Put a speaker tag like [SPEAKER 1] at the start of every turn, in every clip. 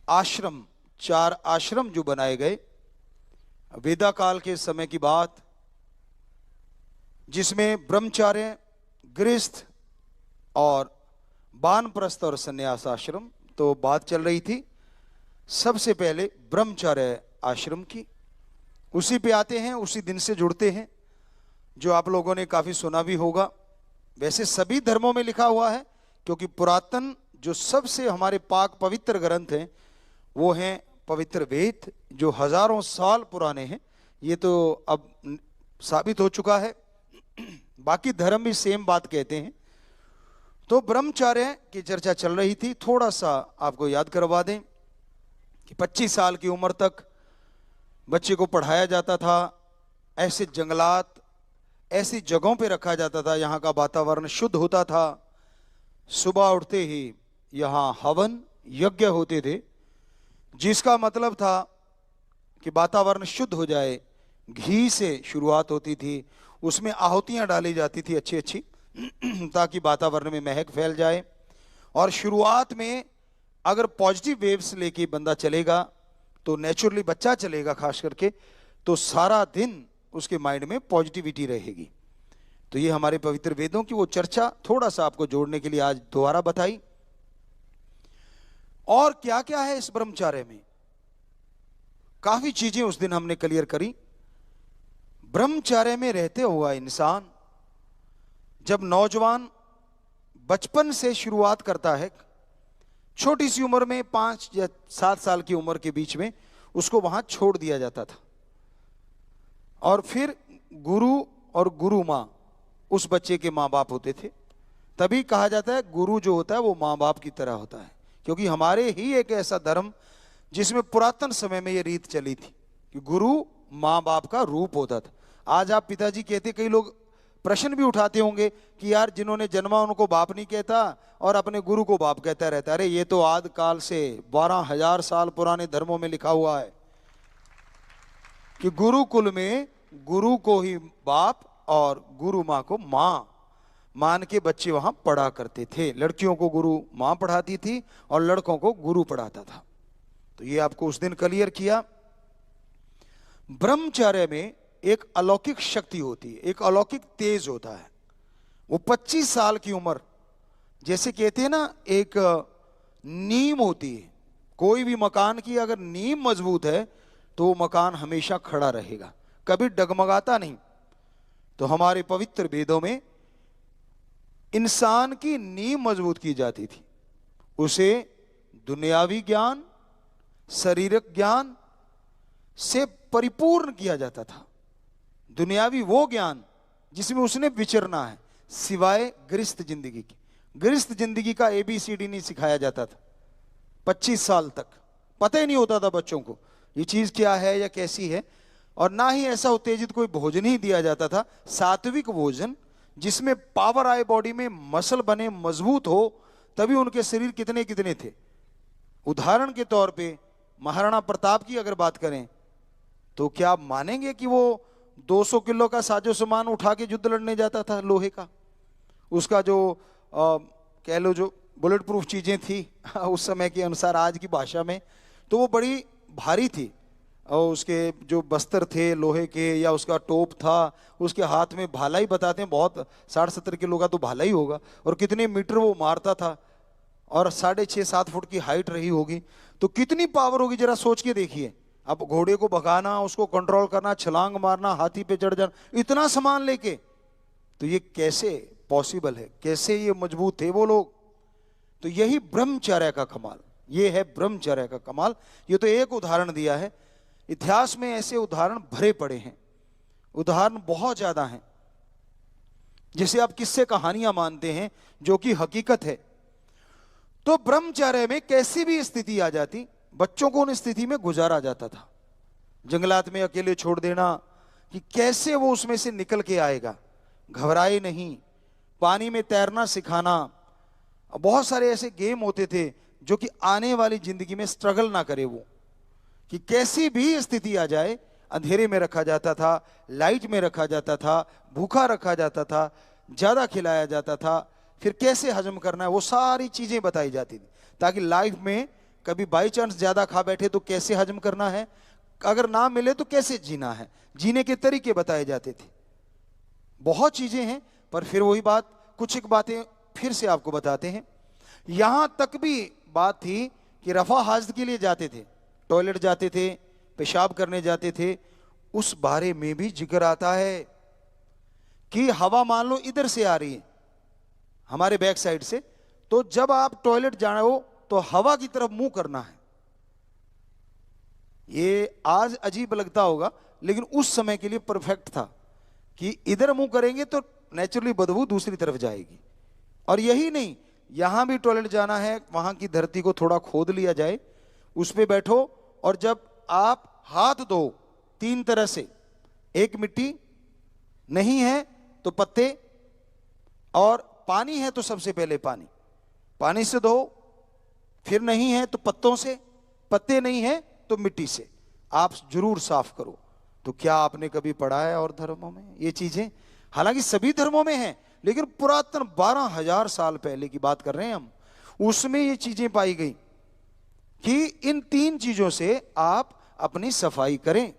[SPEAKER 1] आश्रम, 4 आश्रम जो बनाए गए वेदा काल के समय की बात, जिसमें ब्रह्मचार्य, गृहस्थ और वानप्रस्थ और संन्यास आश्रम। तो बात चल रही थी सबसे पहले ब्रह्मचार्य आश्रम की, उसी पे आते हैं, उसी दिन से जुड़ते हैं, जो आप लोगों ने काफी सुना भी होगा। वैसे सभी धर्मों में लिखा हुआ है, क्योंकि पुरातन जो सबसे हमारे पाक पवित्र ग्रंथ हैं वो हैं पवित्र वेद, जो हजारों साल पुराने हैं। ये तो अब साबित हो चुका है। बाकी धर्म भी सेम बात कहते हैं। तो ब्रह्मचार्य की चर्चा चल रही थी। थोड़ा सा आपको याद करवा दें कि 25 साल की उम्र तक बच्चे को पढ़ाया जाता था। ऐसे जंगलात, ऐसी जगहों पे रखा जाता था, यहाँ का वातावरण शुद्ध होता था। सुबह उठते ही यहाँ हवन यज्ञ होते थे, जिसका मतलब था कि वातावरण शुद्ध हो जाए। घी से शुरुआत होती थी, उसमें आहुतियां डाली जाती थी अच्छी अच्छी, ताकि वातावरण में महक फैल जाए। और शुरुआत में अगर पॉजिटिव वेव्स लेके बंदा चलेगा तो नेचुरली बच्चा चलेगा खास करके, तो सारा दिन उसके माइंड में पॉजिटिविटी रहेगी। तो ये हमारे पवित्र वेदों की वो चर्चा थोड़ा सा आपको जोड़ने के लिए आज दोबारा बताई। और क्या क्या है इस ब्रह्मचार्य में, काफी चीजें उस दिन हमने क्लियर करी। ब्रह्मचार्य में रहते हुआ इंसान जब नौजवान बचपन से शुरुआत करता है, छोटी सी उम्र में 5 या 7 साल की उम्र के बीच में उसको वहां छोड़ दिया जाता था, और फिर गुरु और गुरु मां उस बच्चे के मां बाप होते थे। तभी कहा जाता है गुरु जो होता है वो मां बाप की तरह होता है, क्योंकि हमारे ही एक ऐसा धर्म जिसमें पुरातन समय में ये रीत चली थी कि गुरु मां बाप का रूप होता था। आज आप पिताजी कहते, कई लोग प्रश्न भी उठाते होंगे कि यार जिन्होंने जन्मा उनको बाप नहीं कहता और अपने गुरु को बाप कहता रहता है। अरे ये तो आदि काल से 12,000 साल पुराने धर्मों में लिखा हुआ है कि गुरुकुल में गुरु को ही बाप और गुरु मां को मां मान के बच्चे वहां पढ़ा करते थे। लड़कियों को गुरु मां पढ़ाती थी और लड़कों को गुरु पढ़ाता था। तो ये आपको उस दिन क्लियर किया। ब्रह्मचर्य में एक अलौकिक शक्ति होती है, एक अलौकिक तेज होता है। वो 25 साल की उम्र, जैसे कहते हैं ना एक नींव होती है, कोई भी मकान की अगर नींव मजबूत है तो वो मकान हमेशा खड़ा रहेगा, कभी डगमगाता नहीं। तो हमारे पवित्र वेदों में इंसान की नींव मजबूत की जाती थी, उसे दुनियावी ज्ञान, शारीरिक ज्ञान से परिपूर्ण किया जाता था। दुनियावी वो ज्ञान जिसमें उसने विचरना है, सिवाय गृहस्थ जिंदगी की। गृहस्थ जिंदगी का ABCD नहीं सिखाया जाता था। 25 साल तक पता ही नहीं होता था बच्चों को ये चीज क्या है या कैसी है, और ना ही ऐसा उत्तेजित कोई भोजन ही दिया जाता था। सात्विक भोजन जिसमें पावर आए, बॉडी में मसल बने, मजबूत हो, तभी उनके शरीर कितने कितने थे। उदाहरण के तौर पे महाराणा प्रताप की अगर बात करें तो क्या आप मानेंगे कि वो 200 किलो का साजो सामान उठा के युद्ध लड़ने जाता था लोहे का। उसका जो कह लो जो बुलेट प्रूफ चीजें थी उस समय के अनुसार, आज की भाषा में, तो वो बड़ी भारी थी। और उसके जो बस्तर थे लोहे के, या उसका टोप था, उसके हाथ में भाला ही बताते हैं, बहुत 60-70 किलो का तो भाला ही होगा, और कितने मीटर वो मारता था, और 6.5-7 फुट की हाइट रही होगी। तो कितनी पावर होगी जरा सोच के देखिए। अब घोड़े को भगाना, उसको कंट्रोल करना, छलांग मारना, हाथी पे चढ़ जाना, इतना सामान लेके, तो ये कैसे पॉसिबल है, कैसे ये मजबूत थे वो लोग। तो यही ब्रह्मचर्य का कमाल, ये है ब्रह्मचर्य का कमाल। ये तो एक उदाहरण दिया है, इतिहास में ऐसे उदाहरण भरे पड़े हैं, उदाहरण बहुत ज्यादा हैं, जिसे आप किस्से कहानियां मानते हैं, जो कि हकीकत है। तो ब्रह्मचर्य में कैसी भी स्थिति आ जाती, बच्चों को उन स्थिति में गुजारा जाता था। जंगलात में अकेले छोड़ देना, कि कैसे वो उसमें से निकल के आएगा, घबराए नहीं। पानी में तैरना सिखाना, बहुत सारे ऐसे गेम होते थे जो कि आने वाली जिंदगी में स्ट्रगल ना करे वो, कि कैसी भी स्थिति आ जाए, अंधेरे में रखा जाता था, लाइट में रखा जाता था, भूखा रखा जाता था, ज्यादा खिलाया जाता था, फिर कैसे हजम करना है, वो सारी चीजें बताई जाती थी, ताकि लाइफ में कभी बाई चांस ज्यादा खा बैठे तो कैसे हजम करना है, अगर ना मिले तो कैसे जीना है, जीने के तरीके बताए जाते थे। बहुत चीजें हैं, पर फिर वही बात, कुछ एक बातें फिर से आपको बताते हैं। यहां तक भी बात थी कि रफा हाजत के लिए जाते थे, टॉयलेट जाते थे, पेशाब करने जाते थे, उस बारे में भी जिक्र आता है कि हवा मान लो इधर से आ रही है हमारे बैक साइड से, तो जब आप टॉयलेट जाना हो तो हवा की तरफ मुंह करना है। ये आज अजीब लगता होगा, लेकिन उस समय के लिए परफेक्ट था कि इधर मुंह करेंगे तो नेचुरली बदबू दूसरी तरफ जाएगी। और यही नहीं, यहां भी टॉयलेट जाना है, वहां की धरती को थोड़ा खोद लिया जाए, उस पे बैठो, और जब आप हाथ धो 3 तरह से, एक मिट्टी, नहीं है तो पत्ते, और पानी है तो सबसे पहले पानी, पानी से धो, फिर नहीं है तो पत्तों से, पत्ते नहीं है तो मिट्टी से आप जरूर साफ करो। तो क्या आपने कभी पढ़ा है और धर्मों में ये चीजें? हालांकि सभी धर्मों में हैं, लेकिन पुरातन 12,000 साल पहले की बात कर रहे हैं हम, उसमें ये चीजें पाई गई कि इन 3 चीजों से आप अपनी सफाई करें।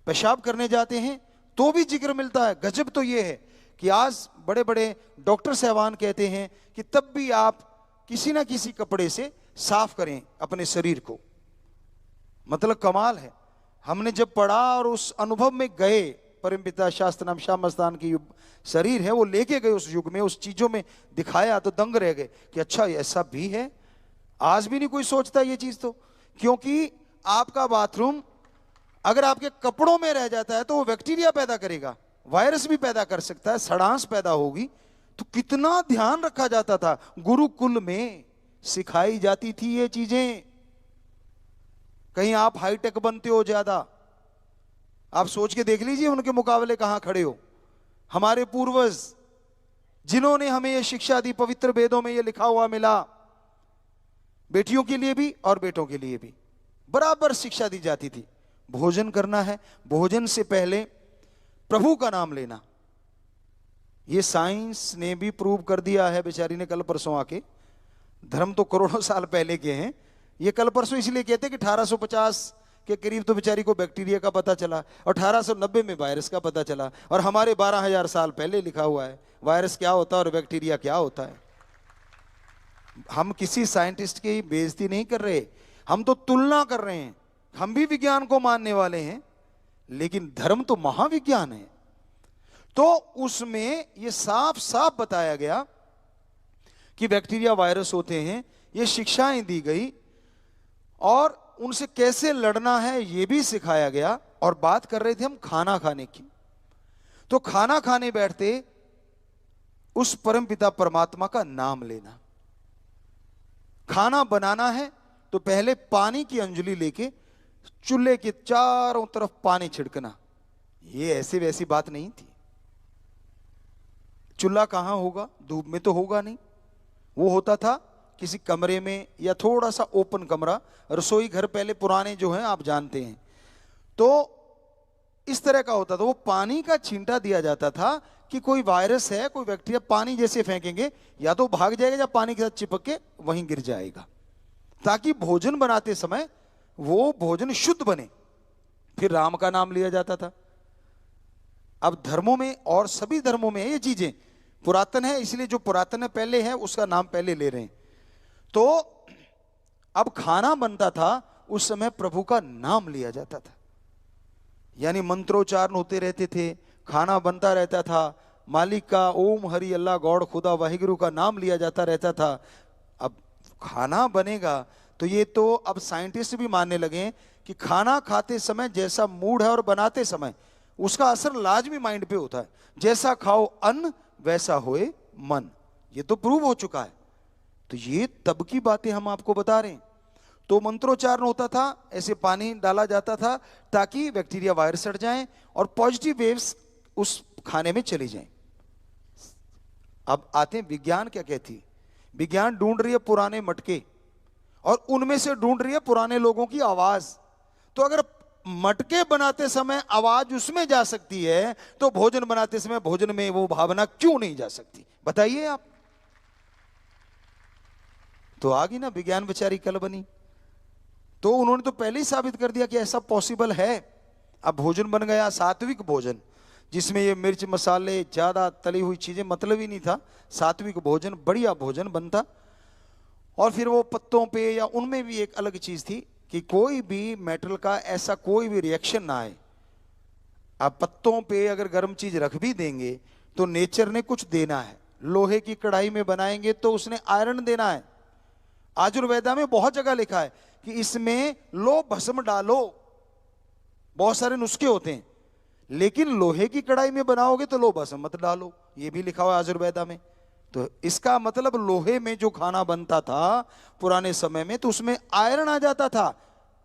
[SPEAKER 1] पेशाब करने जाते हैं तो भी जिक्र मिलता है। गजब तो ये है कि आज बड़े बड़े डॉक्टर साहबान कहते हैं कि तब भी आप किसी ना किसी कपड़े से साफ करें अपने शरीर को। मतलब कमाल है। हमने जब पढ़ा और उस अनुभव में गए, परमपिता शास्त्र नाम श्याम मस्तान की शरीर है वो लेके गए उस युग में, उस चीजों में दिखाया तो दंग रह गए कि अच्छा ऐसा भी है। आज भी नहीं कोई सोचता ये चीज तो, क्योंकि आपका बाथरूम अगर आपके कपड़ों में रह जाता है तो वो बैक्टीरिया पैदा करेगा, वायरस भी पैदा कर सकता है, सड़ांस पैदा होगी। तो कितना ध्यान रखा जाता था, गुरुकुल में सिखाई जाती थी ये चीजें। कहीं आप हाईटेक बनते हो ज्यादा, आप सोच के देख लीजिए उनके मुकाबले कहां खड़े हो। हमारे पूर्वज जिन्होंने हमें ये शिक्षा दी, पवित्र वेदों में ये लिखा हुआ मिला, बेटियों के लिए भी और बेटों के लिए भी बराबर शिक्षा दी जाती थी। भोजन करना है, भोजन से पहले प्रभु का नाम लेना। ये साइंस ने भी प्रूव कर दिया है, बेचारी ने कल परसों आके। धर्म तो करोड़ों साल पहले के हैं, ये कल परसों इसलिए कहते हैं कि 1850 के करीब तो बेचारी को बैक्टीरिया का पता चला, और 1890 में वायरस का पता चला, और हमारे 12,000 साल पहले लिखा हुआ है वायरस क्या होता है और बैक्टीरिया क्या होता है। हम किसी साइंटिस्ट की बेइज्जती नहीं कर रहे, हम तो तुलना कर रहे हैं। हम भी विज्ञान को मानने वाले हैं, लेकिन धर्म तो महाविज्ञान है। तो उसमें यह साफ साफ बताया गया कि बैक्टीरिया वायरस होते हैं, ये शिक्षाएं दी गई, और उनसे कैसे लड़ना है यह भी सिखाया गया। और बात कर रहे थे हम खाना खाने की, तो खाना खाने बैठते उस परमपिता परमात्मा का नाम लेना। खाना बनाना है तो पहले पानी की अंजलि लेके चूल्हे के चारों तरफ पानी छिड़कना। ये ऐसी वैसी बात नहीं थी। चूल्हा कहां होगा, धूप में तो होगा नहीं, वो होता था किसी कमरे में या थोड़ा सा ओपन कमरा, रसोई घर पहले पुराने जो हैं आप जानते हैं, तो इस तरह का होता था। वो पानी का छींटा दिया जाता था कि कोई वायरस है, कोई बैक्टीरिया, पानी जैसे फेंकेंगे या तो भाग जाएगा या पानी के साथ चिपक के वहीं गिर जाएगा, ताकि भोजन बनाते समय वो भोजन शुद्ध बने। फिर राम का नाम लिया जाता था। अब धर्मों में और सभी धर्मों में ये चीजें पुरातन है, इसलिए जो पुरातन है पहले है उसका नाम पहले ले रहे हैं। तो अब खाना बनता था उस समय प्रभु का नाम लिया जाता था, यानी मंत्रोच्चारण होते रहते थे, खाना बनता रहता था, मालिक का ओम हरि अल्लाह गॉड खुदा वाहिगुरु का नाम लिया जाता रहता था। अब खाना बनेगा तो ये तो अब साइंटिस्ट भी मानने लगे हैं कि खाना खाते समय जैसा मूड है और बनाते समय उसका असर लाजमी माइंड पे होता है। जैसा खाओ अन्न वैसा होए मन, ये तो प्रूव हो चुका है। तो ये तब की बातें हम आपको बता रहे हैं। तो मंत्रोच्चारण होता था, ऐसे पानी डाला जाता था ताकि बैक्टीरिया वायरस हट जाएं और पॉजिटिव वेव्स उस खाने में चली जाएं। अब आते हैं विज्ञान क्या कहती। विज्ञान ढूंढ रही है पुराने मटके और उनमें से ढूंढ रही है पुराने लोगों की आवाज। तो अगर मटके बनाते समय आवाज उसमें जा सकती है तो भोजन बनाते समय भोजन में वो भावना क्यों नहीं जा सकती, बताइए आप। तो आ गई ना विज्ञान बेचारी कल बनी। तो उन्होंने तो पहले ही साबित कर दिया कि ऐसा पॉसिबल है। अब भोजन बन गया सात्विक भोजन, जिसमें ये मिर्च मसाले ज्यादा तली हुई चीजें मतलब ही नहीं था। सात्विक भोजन, बढ़िया भोजन बनता। और फिर वो पत्तों पे या उनमें भी एक अलग चीज थी कि कोई भी मेटल का ऐसा कोई भी रिएक्शन ना आए। आप पत्तों पे अगर गर्म चीज रख भी देंगे तो नेचर ने कुछ देना है। लोहे की कढ़ाई में बनाएंगे तो उसने आयरन देना है। आयुर्वेदा में बहुत जगह लिखा है कि इसमें लो भस्म डालो, बहुत सारे नुस्खे होते हैं, लेकिन लोहे की कढ़ाई में बनाओगे तो लो भस्म मत डालो, ये भी लिखा हुआ है आयुर्वेदा में। तो इसका मतलब लोहे में जो खाना बनता था पुराने समय में तो उसमें आयरन आ जाता था।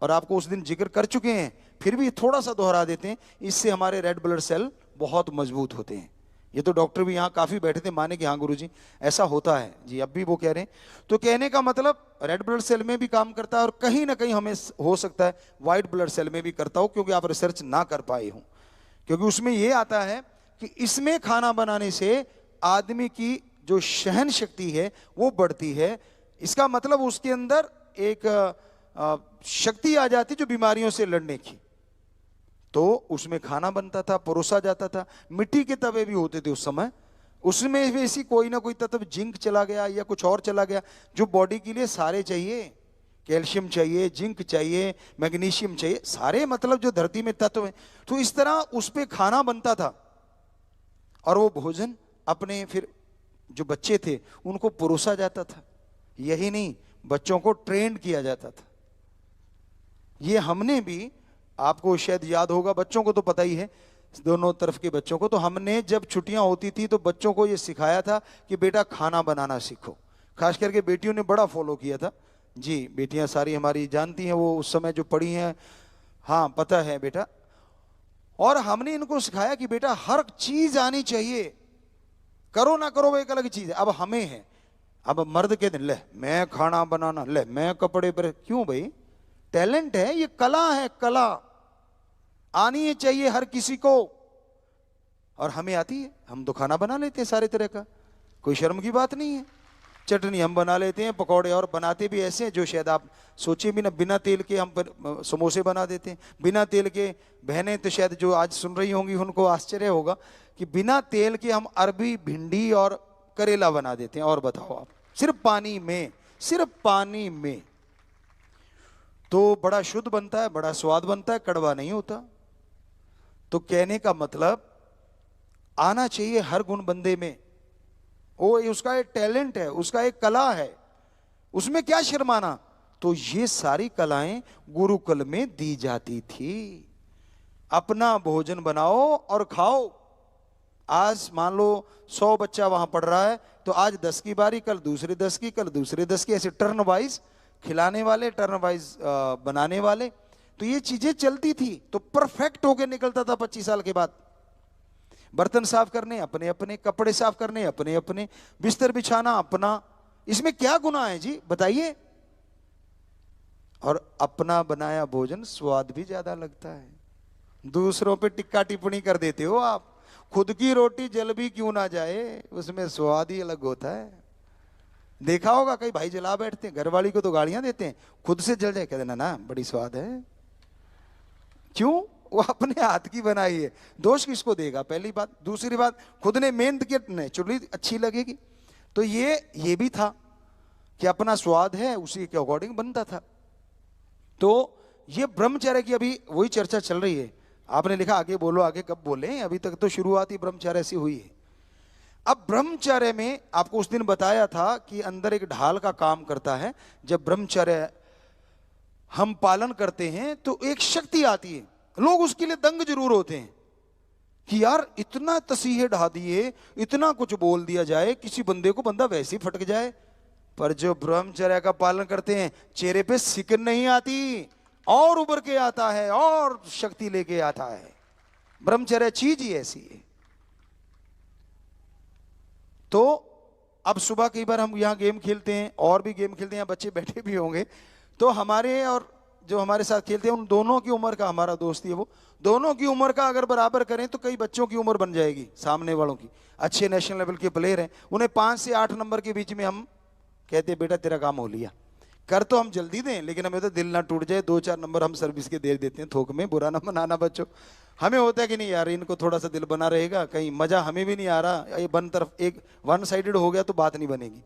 [SPEAKER 1] और आपको उस दिन जिक्र कर चुके हैं, फिर भी थोड़ा सा दोहरा देते हैं, इससे हमारे रेड ब्लड सेल बहुत मजबूत होते हैं। ये तो डॉक्टर भी यहाँ काफी बैठे थे, माने कि हाँ गुरुजी ऐसा होता है जी, अब भी वो कह रहे हैं। तो कहने का मतलब रेड ब्लड सेल में भी काम करता है और कहीं ना कहीं हमें हो सकता है व्हाइट ब्लड सेल में भी करता हो, क्योंकि आप रिसर्च ना कर पाए हो। क्योंकि उसमें यह आता है कि इसमें खाना बनाने से आदमी की जो सहन शक्ति है वो बढ़ती है। इसका मतलब उसके अंदर एक शक्ति आ जाती जो बीमारियों से लड़ने की। तो उसमें खाना बनता था, परोसा जाता था। मिट्टी के तवे भी होते थे उस समय, उसमें भी ऐसी कोई ना कोई तत्व, जिंक चला गया या कुछ और चला गया, जो बॉडी के लिए सारे चाहिए। कैल्शियम चाहिए, जिंक चाहिए, मैग्नीशियम चाहिए, सारे मतलब जो धरती में तत्व हैं। तो इस तरह उस पे खाना बनता था और वो भोजन अपने फिर जो बच्चे थे उनको परोसा जाता था। यही नहीं, बच्चों को ट्रेंड किया जाता था। ये हमने भी, आपको शायद याद होगा, बच्चों को तो पता ही है, दोनों तरफ के बच्चों को, तो हमने जब छुट्टियां होती थी तो बच्चों को ये सिखाया था कि बेटा खाना बनाना सीखो। खास करके बेटियों ने बड़ा फॉलो किया था जी। बेटियां सारी हमारी जानती हैं, वो उस समय जो पढ़ी हैं, हाँ पता है बेटा। और हमने इनको सिखाया कि बेटा हर चीज आनी चाहिए, करो ना करो वो एक अलग चीज है। अब हमें है, अब मर्द के दिन ले मैं खाना बनाना, ले मैं कपड़े पर, क्यों भाई? टैलेंट है, ये कला है, कला आनी है चाहिए हर किसी को। और हमें आती है, हम तो खाना बना लेते हैं सारे तरह का, कोई शर्म की बात नहीं है। चटनी हम बना लेते हैं, पकौड़े, और बनाते भी ऐसे हैं जो शायद आप सोचिए भी ना। बिना तेल के हम समोसे बना देते हैं, बिना तेल के। बहनें तो शायद जो आज सुन रही होंगी उनको आश्चर्य होगा कि बिना तेल के हम अरबी, भिंडी और करेला बना देते हैं। और बताओ आप, सिर्फ पानी में, सिर्फ पानी में। तो बड़ा शुद्ध बनता है, बड़ा स्वाद बनता है, कड़वा नहीं होता। तो कहने का मतलब आना चाहिए हर गुण बंदे में। वो उसका एक टैलेंट है, उसका एक कला है, उसमें क्या शर्माना। तो ये सारी कलाएं गुरुकुल में दी जाती थी। अपना भोजन बनाओ और खाओ। आज मान लो 100 बच्चा वहां पढ़ रहा है, तो आज 10 की बारी, कल दूसरे 10 की, कल दूसरे 10 की, ऐसे टर्न वाइज खिलाने वाले, टर्न वाइज बनाने वाले। तो ये चीजें चलती थी। तो परफेक्ट होके निकलता था 25 साल के बाद। बर्तन साफ करने अपने अपने, कपड़े साफ करने अपने अपने, बिस्तर बिछाना अपना। इसमें क्या गुनाह है जी, बताइए? और अपना बनाया भोजन स्वाद भी ज्यादा लगता है। दूसरों पे टिक्का टिप्पणी कर देते हो आप। खुद की रोटी जल भी क्यों ना जाए, उसमें स्वाद ही अलग होता है। देखा होगा कई भाई जला बैठते हैं, घरवाली को तो गालियां देते हैं, खुद से जल जाए कहते ना ना बड़ी स्वाद है। क्यों? वो अपने हाथ की बनाई है, दोष किसको देगा? पहली बात। दूसरी बात, खुद ने मेहनत की, नेचुरली अच्छी लगेगी। तो ये भी था कि अपना स्वाद है, उसी के अकॉर्डिंग बनता था। तो ये ब्रह्मचर्य की अभी वही चर्चा चल रही है। आपने लिखा आगे बोलो, आगे कब बोले? अभी तक तो शुरुआत ही ब्रह्मचर्य से हुई है। अब ब्रह्मचर्य में आपको उस दिन बताया था कि अंदर एक ढाल का काम करता है। जब ब्रह्मचर्य हम पालन करते हैं तो एक शक्ति आती है। लोग उसके लिए दंग जरूर होते हैं कि यार इतना तसीहे ढा दिए, इतना कुछ बोल दिया जाए, किसी बंदे को बंदा वैसे ही फटक जाए। पर जो ब्रह्मचर्य का पालन करते हैं, चेहरे पे सिकन नहीं आती, और उभर के आता है और शक्ति लेके आता है। ब्रह्मचर्य चीज ही ऐसी है। तो अब सुबह कई बार हम यहां गेम खेलते हैं, और भी गेम खेलते हैं, बच्चे बैठे भी होंगे। तो हमारे और जो हमारे साथ खेलते हैं उन दोनों की उम्र का, हमारा दोस्त है वो, दोनों की उम्र का अगर बराबर करें तो कई बच्चों की उम्र बन जाएगी सामने वालों की। अच्छे नेशनल लेवल के प्लेयर हैं, उन्हें 5 से 8 नंबर के बीच में हम कहते बेटा तेरा काम हो लिया। कर तो हम जल्दी दें, लेकिन हमें तो दिल ना टूट जाए, 2-4 नंबर हम सर्विस के दे देते हैं थोक में। बुरा ना मनाना बच्चों, हमें होता है कि नहीं यार इनको थोड़ा सा दिल बना रहेगा, कहीं मजा हमें भी नहीं आ रहा, ये एक वन साइडेड हो गया तो बात नहीं बनेगी।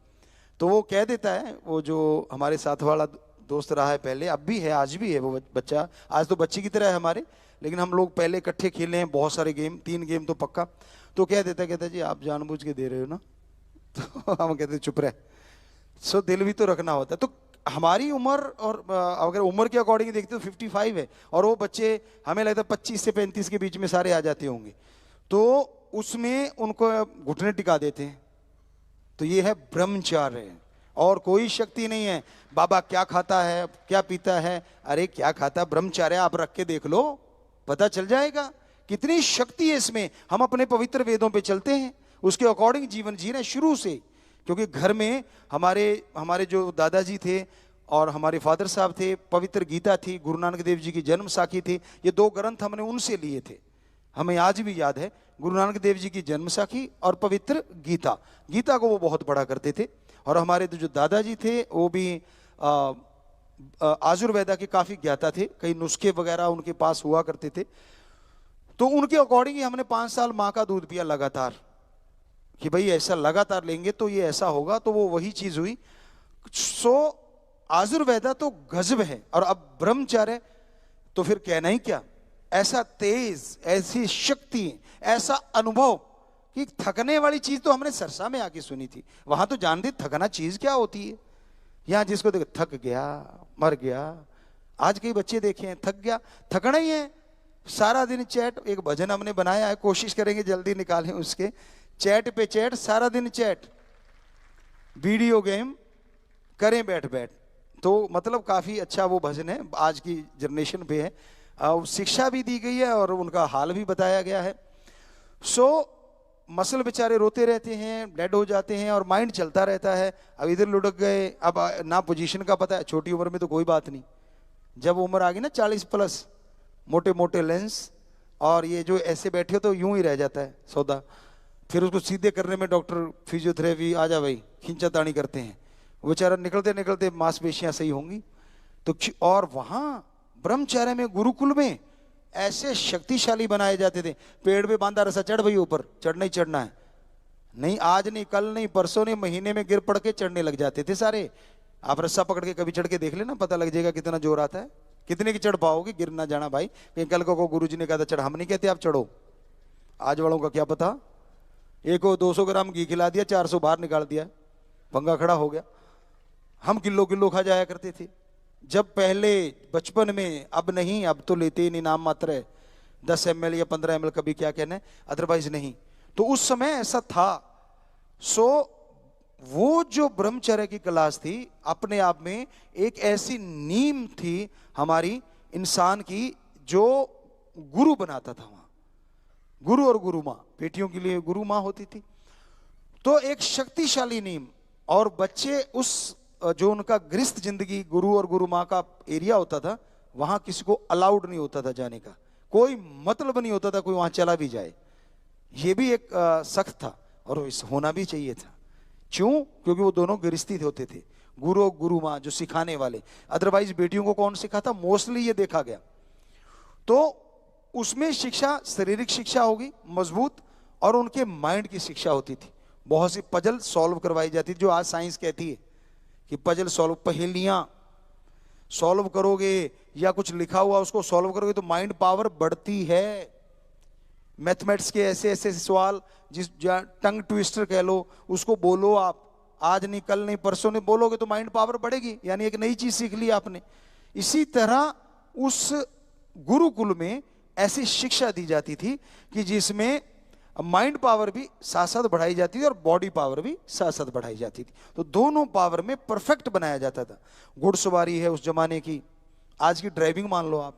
[SPEAKER 1] तो वो कह देता है, वो जो हमारे साथ वाला दोस्त रहा है पहले, अब भी है, आज भी है वो बच्चा, आज तो बच्चे की तरह है हमारे, लेकिन हम लोग पहले इकट्ठे खेले हैं बहुत सारे गेम, 3 गेम तो पक्का। तो कह कहता जी आप जानबूझ के दे रहे हो ना। तो हम कहते चुप रहे। सो दिल भी तो रखना होता है। तो हमारी उम्र, और अगर उम्र के अकॉर्डिंग देखते तो 55 है, और वो बच्चे हमें लगता है 25 से 35 के बीच में सारे आ जाते होंगे, तो उसमें उनको घुटने टिका देते हैं। तो ये है ब्रह्मचार्य, और कोई शक्ति नहीं है। बाबा क्या खाता है, क्या पीता है, अरे क्या खाता है, ब्रह्मचार्य आप रख के देख लो, पता चल जाएगा कितनी शक्ति है इसमें। हम अपने पवित्र वेदों पे चलते हैं, उसके अकॉर्डिंग जीवन जी रहे हैं शुरू से। क्योंकि घर में हमारे जो दादाजी थे और हमारे फादर साहब थे, पवित्र गीता थी, गुरु नानक देव जी की जन्म साखी थी, ये 2 ग्रंथ हमने उनसे लिए थे। हमें आज भी याद है गुरु नानक देव जी की जन्म साखी और पवित्र गीता। गीता को वो बहुत पढ़ा करते थे। और हमारे जो दादाजी थे वो भी आयुर्वेदा के काफी ज्ञाता थे, कई नुस्खे वगैरह उनके पास हुआ करते थे। तो उनके अकॉर्डिंग ही हमने 5 साल माँ का दूध पिया लगातार, कि भाई ऐसा लगातार लेंगे तो ये ऐसा होगा, तो वो वही चीज हुई। सो आयुर्वेदा तो गजब है, और अब ब्रह्मचर्य तो फिर कहना ही क्या। ऐसा तेज, ऐसी शक्ति, ऐसा अनुभव कि थकने वाली चीज तो हमने सरसा में आके सुनी थी, वहां तो जानते थकना चीज क्या होती है। यहां जिसको देखो थक गया, मर गया। आज के बच्चे देखे हैं, थक गया, थकना ही है। सारा दिन चैट, एक भजन हमने बनाया है, कोशिश करेंगे जल्दी निकालें उसके, चैट पे चैट, सारा दिन चैट, वीडियो गेम करें बैठ बैठ। तो मतलब काफी अच्छा वो भजन है, आज की जनरेशन पे है, शिक्षा भी दी गई है और उनका हाल भी बताया गया है। सो मसल बेचारे रोते रहते हैं, डेड हो जाते हैं, और माइंड चलता रहता है। अब इधर लुढ़क गए, अब ना पोजीशन का पता है। छोटी उम्र में तो कोई बात नहीं, जब उम्र आ गई ना 40+, मोटे मोटे लेंस, और ये जो ऐसे बैठे हो तो यूं ही रह जाता है सौदा। फिर उसको सीधे करने में डॉक्टर फिजियोथेरेपी आ जा भाई, खींचातानी करते हैं, वो बेचारा निकलते निकलते मांसपेशियां सही होंगी। तो और वहां ब्रह्मचर्य में, गुरुकुल में ऐसे शक्तिशाली बनाए जाते थे। पेड़ पे बांधा रसा, चढ़ भाई ऊपर, चढ़ना ही चढ़ना है, नहीं आज नहीं, कल नहीं, परसों नहीं, महीने में गिर पड़ के चढ़ने लग जाते थे सारे। आप रस्सा पकड़ के कभी चढ़ के देख लेना, पता लग जाएगा कितना जोर आता है। कितने की चढ़ पाओगे, गिर ना जाना भाई। कहीं कल को गुरु जी ने कहा था चढ़, हम नहीं कहते आप चढ़ो, आज वालों का क्या पता, एक को 200 ग्राम घी खिला दिया, 400 बाहर निकाल दिया, पंगा खड़ा हो गया। हम किलो किलो खा जाया करते थे जब पहले बचपन में, अब नहीं, अब तो लेते ही नहीं, नाम मात्र है, 10 ml या 15 ml कभी क्या कहना है, अदरवाइज नहीं। तो उस समय ऐसा था। सो वो जो ब्रह्मचर्य की क्लास थी, अपने आप में एक ऐसी नीम थी हमारी इंसान की, जो गुरु बनाता था। वहां गुरु और गुरु माँ, बेटियों के लिए गुरु माँ होती थी। तो एक शक्तिशाली नीम, और बच्चे उस जो उनका गृहस्थ जिंदगी, गुरु और गुरु माँ का एरिया होता था, वहां किसी को अलाउड नहीं होता था जाने का, कोई मतलब नहीं होता था कोई वहां चला भी जाए। ये भी एक सख्त था, और होना भी चाहिए था। क्यों? क्योंकि वो दोनों गृहस्थी होते थे, गुरु और गुरु माँ जो सिखाने वाले। अदरवाइज बेटियों को कौन सिखाता, मोस्टली ये देखा गया। तो उसमें शिक्षा, शारीरिक शिक्षा होगी मजबूत, और उनके माइंड की शिक्षा होती थी। बहुत सी पजल सॉल्व करवाई जाती थी, जो आज साइंस कहती है कि पजल सॉल्व, पहेलियां सॉल्व करोगे या कुछ लिखा हुआ उसको सॉल्व करोगे तो माइंड पावर बढ़ती है। मैथमेटिक्स के ऐसे ऐसे सवाल, जिस टंग ट्विस्टर कह लो, उसको बोलो आप, आज नहीं, कल नहीं, परसों नहीं, बोलोगे तो माइंड पावर बढ़ेगी, यानी एक नई चीज सीख ली आपने। इसी तरह उस गुरुकुल में ऐसी शिक्षा दी जाती थी कि जिसमें माइंड पावर भी साथ साथ बढ़ाई जाती थी और बॉडी पावर भी साथ साथ बढ़ाई जाती थी। तो दोनों पावर में परफेक्ट बनाया जाता था। घुड़सवारी है उस जमाने की, आज की ड्राइविंग मान लो आप,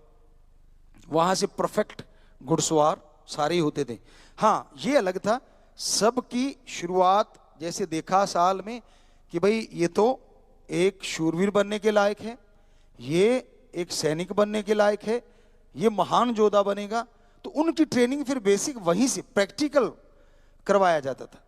[SPEAKER 1] वहां से परफेक्ट घुड़सवार सारे ही होते थे। हाँ, ये अलग था, सबकी शुरुआत जैसे देखा साल में कि भाई ये तो एक शूरवीर बनने के लायक है, ये एक सैनिक बनने के लायक है, ये महान योद्धा बनेगा। तो उनकी ट्रेनिंग फिर बेसिक वहीं से प्रैक्टिकल करवाया जाता था।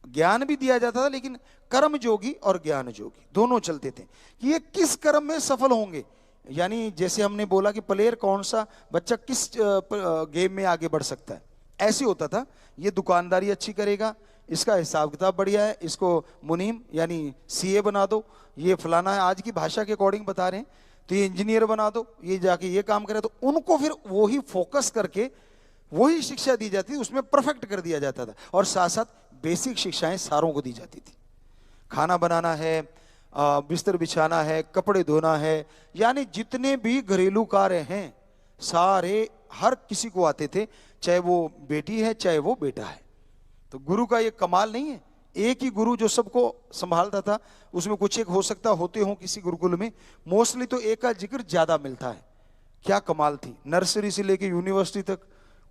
[SPEAKER 1] ज्ञान भी दिया जाता था, लेकिन कर्म जोगी और ज्ञान जोगी दोनों चलते थे कि ये किस कर्म में सफल होंगे। यानी जैसे हमने बोला कि प्लेयर कौन सा, बच्चा किस गेम में आगे बढ़ सकता है, ऐसे होता था। ये दुकानदारी अच्छी करेगा, इसका हिसाब किताब बढ़िया है, इसको मुनीम यानी सीए बना दो, ये फलाना है, आज की भाषा के अकॉर्डिंग बता रहे हैं, तो ये इंजीनियर बना दो, ये जाके ये काम करे। तो उनको फिर वही फोकस करके वही शिक्षा दी जाती थी, उसमें परफेक्ट कर दिया जाता था। और साथ साथ बेसिक शिक्षाएं सारों को दी जाती थी। खाना बनाना है, बिस्तर बिछाना है, कपड़े धोना है, यानी जितने भी घरेलू कार्य हैं सारे हर किसी को आते थे, चाहे वो बेटी है चाहे वो बेटा है। तो गुरु का ये कमाल नहीं है, एक ही गुरु जो सबको संभालता था। उसमें कुछ एक हो सकता होते हो किसी गुरुकुल में, मोस्टली तो एक का जिक्र ज्यादा मिलता है। क्या कमाल थी, नर्सरी से लेके यूनिवर्सिटी तक,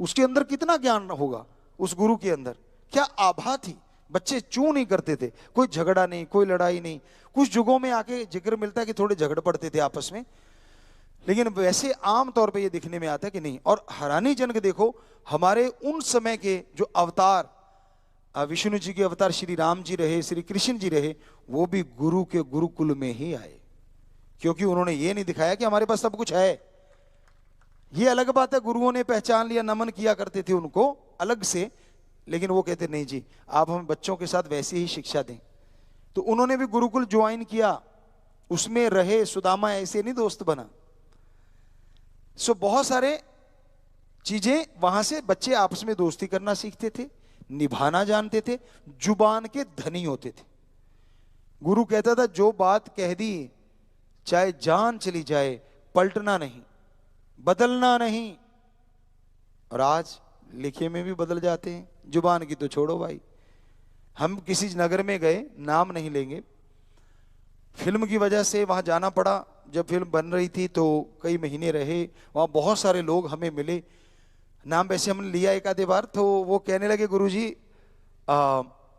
[SPEAKER 1] उसके अंदर कितना ज्ञान होगा उस गुरु के अंदर, क्या आभा थी। बच्चे चूं नहीं करते थे, कोई झगड़ा नहीं, कोई लड़ाई नहीं। कुछ जुगों में आके जिक्र मिलता है कि थोड़े झगड़ पड़ते थे आपस में, लेकिन वैसे आम तौर पे ये दिखने में आता है कि नहीं। और हैरानीजनक देखो, हमारे उन समय के जो अवतार, विष्णु जी के अवतार श्री राम जी रहे, श्री कृष्ण जी रहे, वो भी गुरु के गुरुकुल में ही आए, क्योंकि उन्होंने ये नहीं दिखाया कि हमारे पास सब कुछ है। ये अलग बात है, गुरुओं ने पहचान लिया, नमन किया करते थे उनको अलग से, लेकिन वो कहते नहीं जी आप हमें बच्चों के साथ वैसी ही शिक्षा दें। तो उन्होंने भी गुरुकुल ज्वाइन किया, उसमें रहे, सुदामा ऐसे नहीं दोस्त बना। सो बहुत सारे चीजें वहां से बच्चे आपस में दोस्ती करना सीखते थे, निभाना जानते थे, जुबान के धनी होते थे। गुरु कहता था जो बात कह दी चाहे जान चली जाए, पलटना नहीं, बदलना नहीं। और आज लिखे में भी बदल जाते हैं, जुबान की तो छोड़ो भाई। हम किसी नगर में गए, नाम नहीं लेंगे, फिल्म की वजह से वहां जाना पड़ा। जब फिल्म बन रही थी तो कई महीने रहे वहां, बहुत सारे लोग हमें मिले, नाम वैसे हमने लिया एक आधे बार। तो वो कहने लगे गुरुजी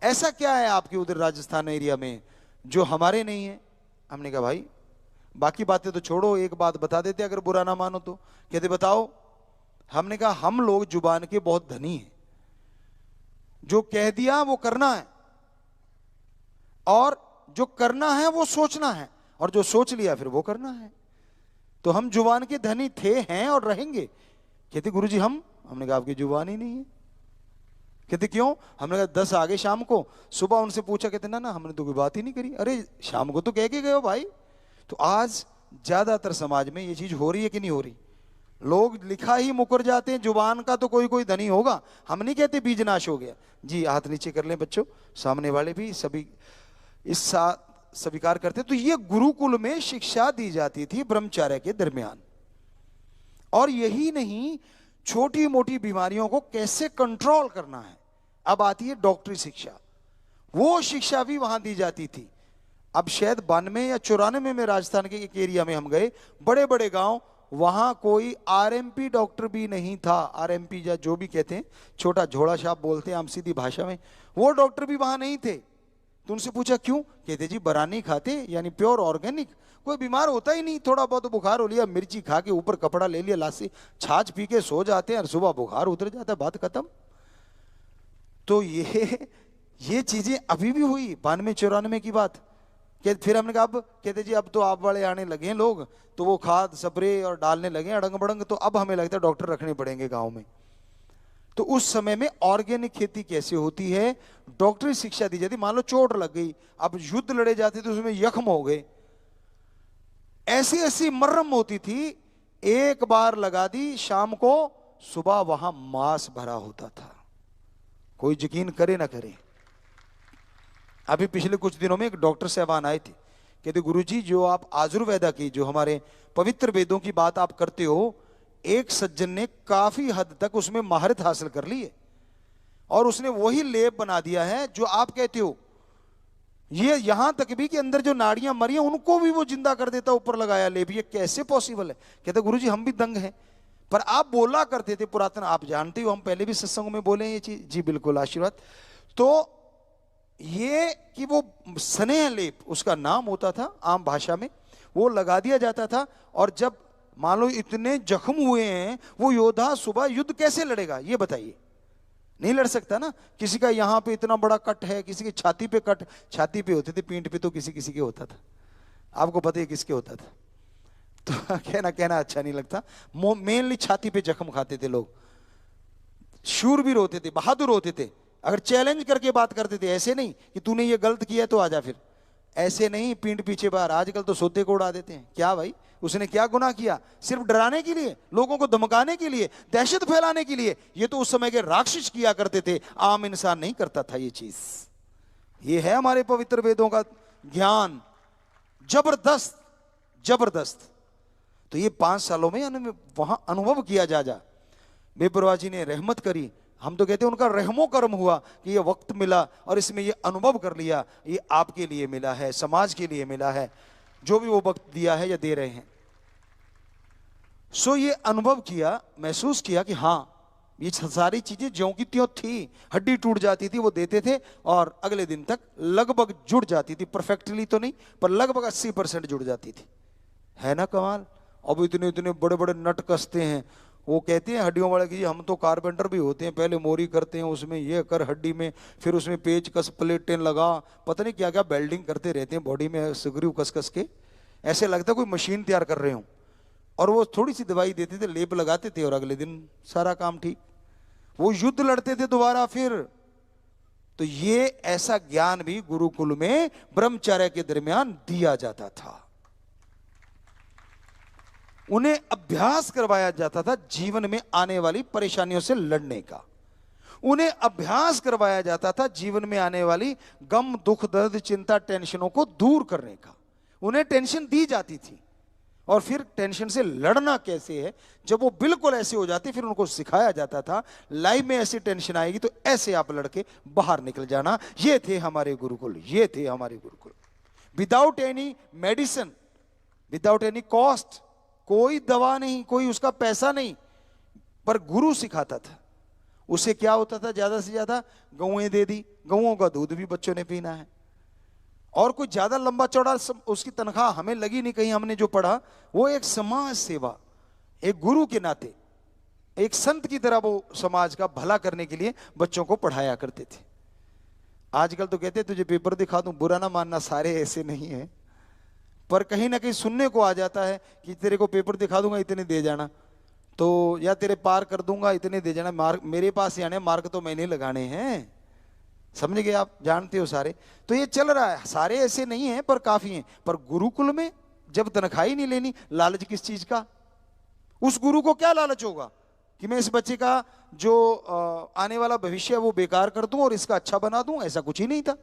[SPEAKER 1] ऐसा क्या है आपके उधर राजस्थान एरिया में जो हमारे नहीं है। हमने कहा भाई बाकी बातें तो छोड़ो, एक बात बता देते अगर बुरा ना मानो तो। कहते बताओ। हमने कहा हम लोग जुबान के बहुत धनी हैं, जो कह दिया वो करना है, और जो करना है वो सोचना है, और जो सोच लिया फिर वो करना है। तो हम जुबान के धनी थे, हैं और रहेंगे। कहते गुरुजी हमने कहा आपकी जुबान ही नहीं है। कहते क्यों। हमने कहा 10 आ गए शाम को, सुबह उनसे पूछा, कहते ना हमने तो कोई बात ही नहीं करी। अरे शाम को तो कह के गए हो भाई। तो आज ज्यादातर समाज में ये चीज हो रही है कि नहीं हो रही। लोग लिखा ही मुकर जाते हैं, जुबान का तो कोई कोई धनी होगा। हम नहीं कहते बीज नाश हो गया जी, हाथ नीचे कर लें बच्चों, सामने वाले भी सभी इस साथ स्वीकार करते। तो ये गुरुकुल में शिक्षा दी जाती थी ब्रह्मचर्य के दरमियान। और यही नहीं, छोटी मोटी बीमारियों को कैसे कंट्रोल करना है। अब आती है डॉक्टरी शिक्षा, वो शिक्षा भी वहां दी जाती थी। अब शायद 92 या 94 में राजस्थान के एक एरिया में हम गए, बड़े बड़े गांव, वहां कोई आरएमपी डॉक्टर भी नहीं था। आरएमपी या जो भी कहते हैं, छोटा झोड़ा छाप बोलते हैं हम सीधी भाषा में, वो डॉक्टर भी वहां नहीं थे। तो उनसे पूछा क्यों। कहते जी बरानी खाते, यानी प्योर ऑर्गेनिक, कोई बीमार होता ही नहीं। थोड़ा बहुत बुखार हो लिया, मिर्ची खा के ऊपर कपड़ा ले लिया, लासी छाछ पी के सो जाते हैं और सुबह बुखार उतर जाता है, बात खत्म। तो ये चीजें अभी भी हुई 92-94 की बात। फिर हमने कहा अब, कहते जी अब तो आप वाले आने लगे हैं लोग, तो वो खाद स्प्रे और डालने लगे अड़ंग बड़ंग, तो अब हमें लगता है डॉक्टर रखने पड़ेंगे गांव में। तो उस समय में ऑर्गेनिक खेती कैसे होती है, डॉक्टरी शिक्षा दी जाती। मान लो चोट लग गई, अब युद्ध लड़े जाते तो उसमें जख्म हो गए, ऐसी ऐसी मर्रम होती थी, एक बार लगा दी शाम को, सुबह वहां मांस भरा होता था। कोई यकीन करे ना करे। अभी पिछले कुछ दिनों में एक डॉक्टर साहबान आए थे, कहते गुरुजी जो आप आयुर्वेदा की, जो हमारे पवित्र वेदों की बात आप करते हो, एक सज्जन ने काफी हद तक उसमें महारत हासिल कर ली है, और उसने वही लेप बना दिया है जो आप कहते हो। ये यहां तक भी कि अंदर जो नाड़ियां मरी हैं उनको भी वो जिंदा कर देता, ऊपर लगाया लेप। ये कैसे पॉसिबल है। कहते गुरुजी हम भी दंग हैं, पर आप बोला करते थे पुरातन, आप जानते हो हम पहले भी सत्संगों में बोले ये चीज। जी बिल्कुल, आशीर्वाद। तो ये कि वो स्नेह लेप उसका नाम होता था आम भाषा में, वो लगा दिया जाता था। और जब मान लो इतने जख्म हुए हैं, वो योद्धा सुबह युद्ध कैसे लड़ेगा ये बताइए। नहीं लड़ सकता ना। किसी का यहाँ पे इतना बड़ा कट है, किसी की छाती पे कट, छाती पे होते थे, पीठ पे तो किसी किसी के होता था। आपको पता है किसके होता था? तो कहना कहना अच्छा नहीं लगता, मेनली छाती पे जख्म खाते थे लोग। शूरवीर होते थे, बहादुर होते थे, अगर चैलेंज करके बात करते थे, ऐसे नहीं कि तूने ये गलत किया तो आजा, फिर ऐसे नहीं पीठ पीछे बार। आजकल तो सोते को उड़ा देते हैं। क्या भाई, उसने क्या गुनाह किया? सिर्फ डराने के लिए, लोगों को धमकाने के लिए, दहशत फैलाने के लिए। ये तो उस समय के राक्षस किया करते थे, आम इंसान नहीं करता था ये चीज। ये है हमारे पवित्र वेदों का ज्ञान, जबरदस्त जबरदस्त। तो ये 5 सालों में वहां अनुभव किया जा बेपरवाह जी ने रहमत करी। हम तो कहते हैं उनका रहमो कर्म हुआ कि ये वक्त मिला और इसमें ये अनुभव कर लिया। ये आपके लिए मिला है, समाज के लिए मिला है, जो भी वो वक्त दिया है या दे रहे हैं। सो ये अनुभव किया, महसूस किया कि हाँ, ये सारी चीजें ज्यों की त्यों थी। हड्डी टूट जाती थी, वो देते थे और अगले दिन तक लगभग जुड़ जाती थी। परफेक्टली तो नहीं, पर लगभग 80% जुड़ जाती थी। है ना कमाल। अब इतने इतने बड़े बड़े नट कसते हैं। वो कहते हैं हड्डियों वाले की, हम तो कारपेंटर भी होते हैं, पहले मोरी करते हैं, उसमें ये कर हड्डी में, फिर उसमें पेच कस, प्लेटें लगा, पता नहीं क्या क्या बेल्डिंग करते रहते हैं बॉडी में, सुगरू कस कस के। ऐसे लगता है कोई मशीन तैयार कर रहे हो। और वो थोड़ी सी दवाई देते थे, लेप लगाते थे और अगले दिन सारा काम ठीक। वो युद्ध लड़ते थे दोबारा फिर। तो ये ऐसा ज्ञान भी गुरुकुल में ब्रह्मचर्य के दरमियान दिया जाता था। उन्हें अभ्यास करवाया जाता था जीवन में आने वाली परेशानियों से लड़ने का। उन्हें अभ्यास करवाया जाता था जीवन में आने वाली गम, दुख, दर्द, चिंता, टेंशनों को दूर करने का। उन्हें टेंशन दी जाती थी और फिर टेंशन से लड़ना कैसे है। जब वो बिल्कुल ऐसे हो जाते, फिर उनको सिखाया जाता था लाइफ में ऐसी टेंशन आएगी तो ऐसे आप लड़के बाहर निकल जाना। ये थे हमारे गुरुकुल, ये थे हमारे Gurukul. Without any medicine, without any cost, कोई दवा नहीं, कोई उसका पैसा नहीं, पर गुरु सिखाता था। उसे क्या होता था, ज्यादा से ज्यादा गौएं दे दी, गौओं का दूध भी बच्चों ने पीना है। और कोई ज्यादा लंबा चौड़ा उसकी तनख्वाह हमें लगी नहीं कहीं, हमने जो पढ़ा वो एक समाज सेवा, एक गुरु के नाते, एक संत की तरह वो समाज का भला करने के लिए बच्चों को पढ़ाया करते थे। आजकल तो कहते तुझे पेपर दिखा दूं, बुरा ना मानना, सारे ऐसे नहीं है, पर कहीं ना कहीं सुनने को आ जाता है कि तेरे को पेपर दिखा दूंगा, इतने दे जाना, तो या तेरे पार कर दूंगा, इतने दे जाना। मार्क मेरे पास आने, मार्क तो मैंने लगाने हैं, समझ गए आप, जानते हो सारे। तो ये चल रहा है, सारे ऐसे नहीं हैं पर काफी हैं। पर गुरुकुल में जब तनख्वाह ही नहीं लेनी, लालच किस चीज का? उस गुरु को क्या लालच होगा कि मैं इस बच्चे का जो आने वाला भविष्य है वो बेकार कर दूं और इसका अच्छा बना दूं? ऐसा कुछ ही नहीं था।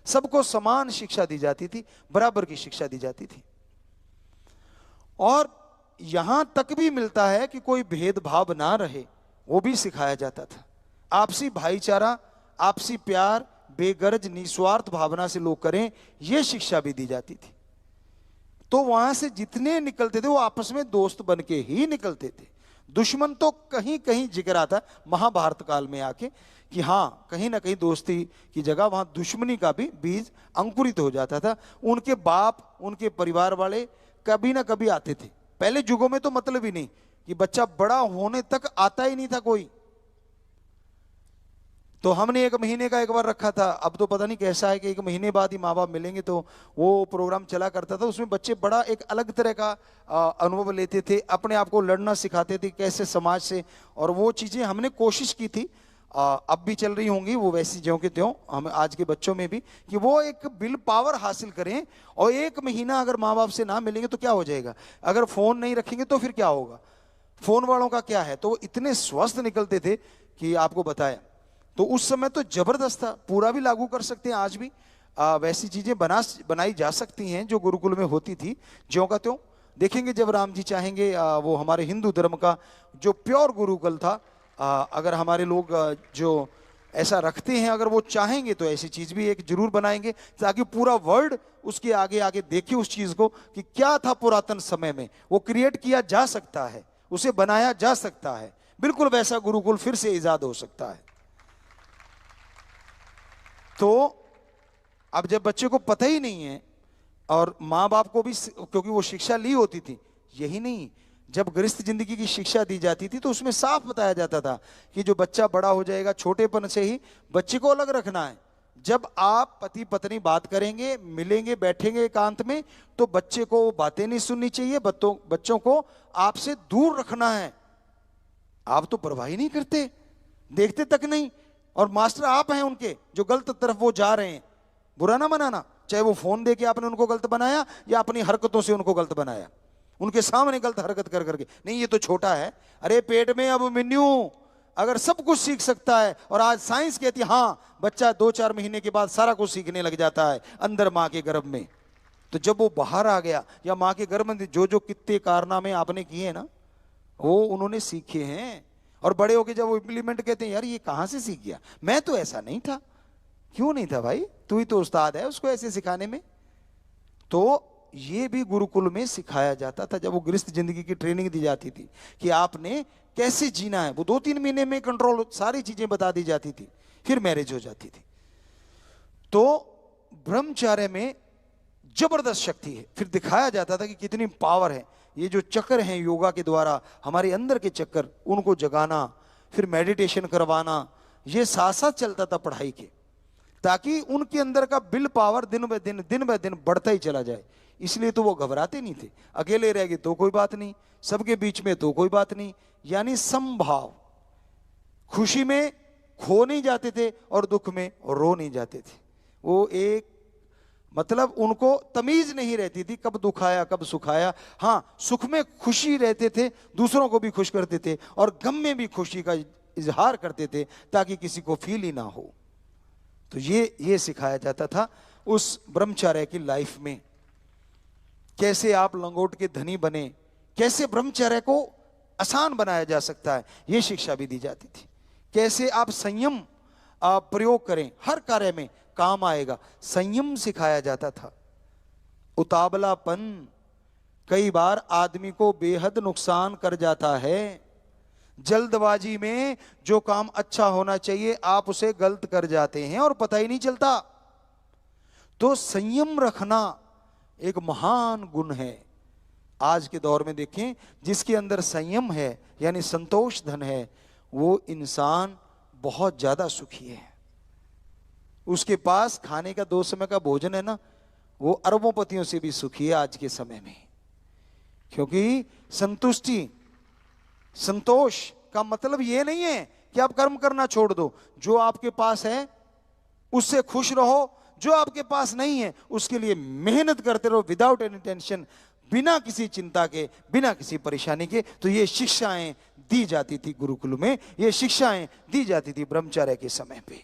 [SPEAKER 1] सबको समान शिक्षा दी जाती थी, बराबर की शिक्षा दी जाती थी। और यहां तक भी मिलता है कि कोई भेदभाव ना रहे, वो भी सिखाया जाता था। आपसी भाईचारा, आपसी प्यार, बेगरज निस्वार्थ भावना से लोग करें, यह शिक्षा भी दी जाती थी। तो वहां से जितने निकलते थे वो आपस में दोस्त बन के ही निकलते थे। दुश्मन तो कहीं कहीं जिक्र आता महाभारत काल में आके कि हाँ, कहीं ना कहीं दोस्ती की जगह वहां दुश्मनी का भी बीज अंकुरित हो जाता था। उनके बाप, उनके परिवार वाले कभी ना कभी आते थे। पहले युगों में तो मतलब ही नहीं कि बच्चा बड़ा होने तक आता ही नहीं था कोई। तो हमने 1 महीने का एक बार रखा था, अब तो पता नहीं कैसा है कि 1 महीने बाद ही माँ बाप मिलेंगे, तो वो प्रोग्राम चला करता था। उसमें बच्चे बड़ा एक अलग तरह का अनुभव लेते थे, अपने आप को लड़ना सिखाते थे कैसे समाज से। और वो चीजें हमने कोशिश की थी, अब भी चल रही होंगी वो वैसी ज्यों के त्यों, हम आज के बच्चों में भी, कि वो एक विल पावर हासिल करें। और 1 महीना अगर माँ बाप से ना मिलेंगे तो क्या हो जाएगा? अगर फोन नहीं रखेंगे तो फिर क्या होगा? फोन वालों का क्या है? तो वो इतने स्वस्थ निकलते थे कि आपको बताया। तो उस समय तो जबरदस्त था, पूरा भी लागू कर सकते हैं आज भी। वैसी चीजें बनाई जा सकती हैं जो गुरुकुल में होती थी, ज्यों का त्यों। देखेंगे जब राम जी चाहेंगे, वो हमारे हिंदू धर्म का जो प्योर गुरुकुल था, अगर हमारे लोग जो ऐसा रखते हैं, अगर वो चाहेंगे तो ऐसी चीज भी एक जरूर बनाएंगे, ताकि पूरा वर्ल्ड उसके आगे आगे देखे उस चीज को कि क्या था पुरातन समय में। वो क्रिएट किया जा सकता है, उसे बनाया जा सकता है, बिल्कुल वैसा गुरुकुल फिर से इजाद हो सकता है। तो अब जब बच्चे को पता ही नहीं है, और माँ बाप को भी, क्योंकि वो शिक्षा ली होती थी, यही नहीं जब गृहस्थ जिंदगी की शिक्षा दी जाती थी तो उसमें साफ बताया जाता था कि जो बच्चा बड़ा हो जाएगा, छोटेपन से ही बच्चे को अलग रखना है। जब आप पति पत्नी बात करेंगे, मिलेंगे, बैठेंगे एकांत में, तो बच्चे को वो बातें नहीं सुननी चाहिए, बच्चों को आपसे दूर रखना है। आप तो परवाह ही नहीं करते, देखते तक नहीं, और मास्टर आप हैं उनके जो गलत तरफ वो जा रहे हैं। बुरा ना मनाना, चाहे वो फोन दे के आपने उनको गलत बनाया या अपनी हरकतों से उनको गलत बनाया, उनके सामने गलत हरकत कर करके, नहीं ये तो छोटा है। अरे पेट में अब मिन्यू अगर सब कुछ सीख सकता है, और आज साइंस कहती है हाँ बच्चा 2-4 महीने के बाद सारा कुछ सीखने लग जाता है अंदर माँ के गर्भ में, तो जब वो बाहर आ गया या माँ के गर्भ में जो जो कितने कारनामे आपने किए ना वो उन्होंने सीखे हैं, और बड़े होके जब वो इंप्लीमेंट कहते हैं यार ये कहाँ से सीख गया, मैं तो ऐसा नहीं था। क्यों नहीं था भाई, तू ही तो उस्ताद है उसको ऐसे सिखाने में। तो ये भी गुरुकुल में सिखाया जाता था। जब वो गृहस्थ जिंदगी की ट्रेनिंग दी जाती थी कि आपने कैसे जीना है, वो 2-3 महीने में कंट्रोल सारी चीजें बता दी जाती थी, फिर मैरिज हो जाती थी। तो ब्रह्मचर्य में जबरदस्त शक्ति है। फिर दिखाया जाता था कि कितनी पावर है। ये जो चक्र हैं योगा के द्वारा हमारे अंदर के चक्कर, उनको जगाना, फिर मेडिटेशन करवाना, ये साथ साथ चलता था पढ़ाई के, ताकि उनके अंदर का विल पावर दिन ब दिन बढ़ता ही चला जाए। इसलिए तो वो घबराते नहीं थे। अकेले रह गए तो कोई बात नहीं, सबके बीच में तो कोई बात नहीं, यानी समभाव। खुशी में खो नहीं जाते थे और दुख में रो नहीं जाते थे। वो एक मतलब उनको तमीज नहीं रहती थी कब दुख आया कब सुख आया। हाँ, सुख में खुशी रहते थे, दूसरों को भी खुश करते थे, और गम में भी खुशी का इजहार करते थे ताकि किसी को फील ही ना हो। तो ये सिखाया जाता था उस ब्रह्मचर्य की लाइफ में। कैसे आप लंगोट के धनी बने, कैसे ब्रह्मचर्य को आसान बनाया जा सकता है, यह शिक्षा भी दी जाती थी। कैसे आप संयम प्रयोग करें, हर कार्य में काम आएगा, संयम सिखाया जाता था। उतावलापन कई बार आदमी को बेहद नुकसान कर जाता है। जल्दबाजी में जो काम अच्छा होना चाहिए आप उसे गलत कर जाते हैं और पता ही नहीं चलता। तो संयम रखना एक महान गुण है। आज के दौर में देखें, जिसके अंदर संयम है यानी संतोष धन है, वो इंसान बहुत ज्यादा सुखी है। उसके पास खाने का 2 समय का भोजन है ना, वो अरबोंपतियों से भी सुखी है आज के समय में। क्योंकि संतुष्टि, संतोष का मतलब ये नहीं है कि आप कर्म करना छोड़ दो। जो आपके पास है उससे खुश रहो, जो आपके पास नहीं है उसके लिए मेहनत करते रहो, विदाउट एनी टेंशन, बिना किसी चिंता के, बिना किसी परेशानी के। तो ये शिक्षाएं दी जाती थी गुरुकुल में, ये शिक्षाएं दी जाती थी ब्रह्मचर्य के समय पे।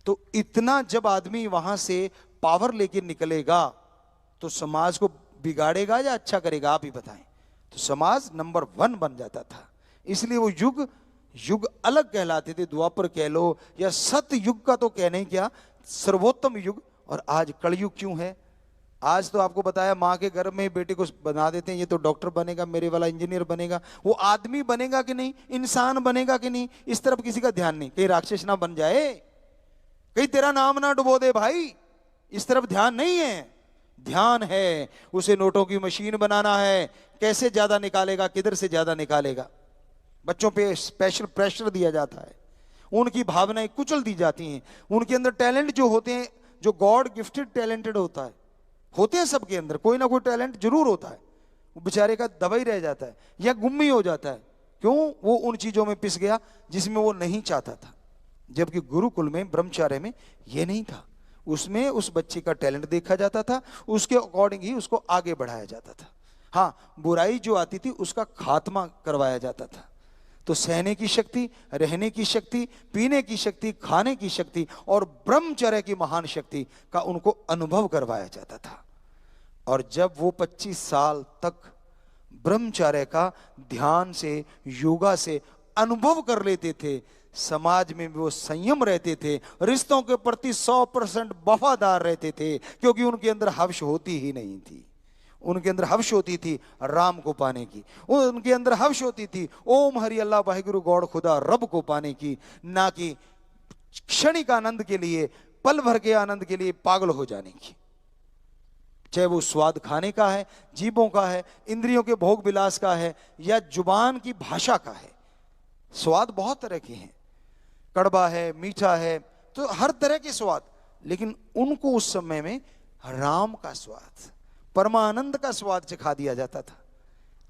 [SPEAKER 1] तो इतना जब आदमी वहां से पावर लेके निकलेगा तो समाज को बिगाड़ेगा या अच्छा करेगा, आप ही बताएं। तो समाज नंबर 1 बन जाता था। इसलिए वो युग अलग कहलाते थे। द्वापर कह लो या सत्य युग का तो कहने ही क्या, सर्वोत्तम युग। और आज कलयुग क्यों है? आज तो आपको बताया माँ के गर्भ में बेटे को बना देते हैं, ये तो डॉक्टर बनेगा, मेरे वाला इंजीनियर बनेगा। वो आदमी बनेगा कि नहीं, इंसान बनेगा कि नहीं, इस तरफ किसी का ध्यान नहीं। कहीं राक्षस ना बन जाए, कहीं तेरा नाम ना डुबो दे भाई, इस तरफ ध्यान नहीं है। ध्यान है उसे नोटों की मशीन बनाना है, कैसे ज्यादा निकालेगा, किधर से ज्यादा निकालेगा। बच्चों पे स्पेशल प्रेशर दिया जाता है, उनकी भावनाएं कुचल दी जाती हैं। उनके अंदर टैलेंट जो होते हैं, जो गॉड गिफ्टेड टैलेंटेड होता है, होते हैं सबके अंदर कोई ना कोई टैलेंट जरूर होता है, वो बेचारे का दबा ही रह जाता है या गुम ही हो जाता है। क्यों? वो उन चीजों में पिस गया जिसमें वो नहीं चाहता था। जबकि गुरुकुल में, ब्रह्मचर्य में ये नहीं था। उसमें उस बच्चे का टैलेंट देखा जाता था, उसके अकॉर्डिंग ही उसको आगे बढ़ाया जाता था। हाँ, बुराई जो आती थी उसका खात्मा करवाया जाता था। तो सहने की शक्ति, रहने की शक्ति, पीने की शक्ति, खाने की शक्ति और ब्रह्मचर्य की महान शक्ति का उनको अनुभव करवाया जाता था। और जब वो 25 साल तक ब्रह्मचर्य का ध्यान से, योगा से अनुभव कर लेते थे, समाज में भी वो संयम रहते थे, रिश्तों के प्रति 100% वफादार रहते थे, क्योंकि उनके अंदर हवस होती ही नहीं थी। उनके अंदर हवस होती थी राम को पाने की, उनके अंदर हवस होती थी ओम हरि अल्लाह वाहिगुरु गौड़ खुदा रब को पाने की, ना कि क्षणिक आनंद के लिए, पल भर के आनंद के लिए पागल हो जाने की। चाहे वो स्वाद खाने का है, जीभों का है, इंद्रियों के भोग विलास का है, या जुबान की भाषा का है। स्वाद बहुत तरह के हैं, कड़वा है, मीठा है, तो हर तरह के स्वाद। लेकिन उनको उस समय में राम का स्वाद, परमानंद का स्वाद चखा दिया जाता था।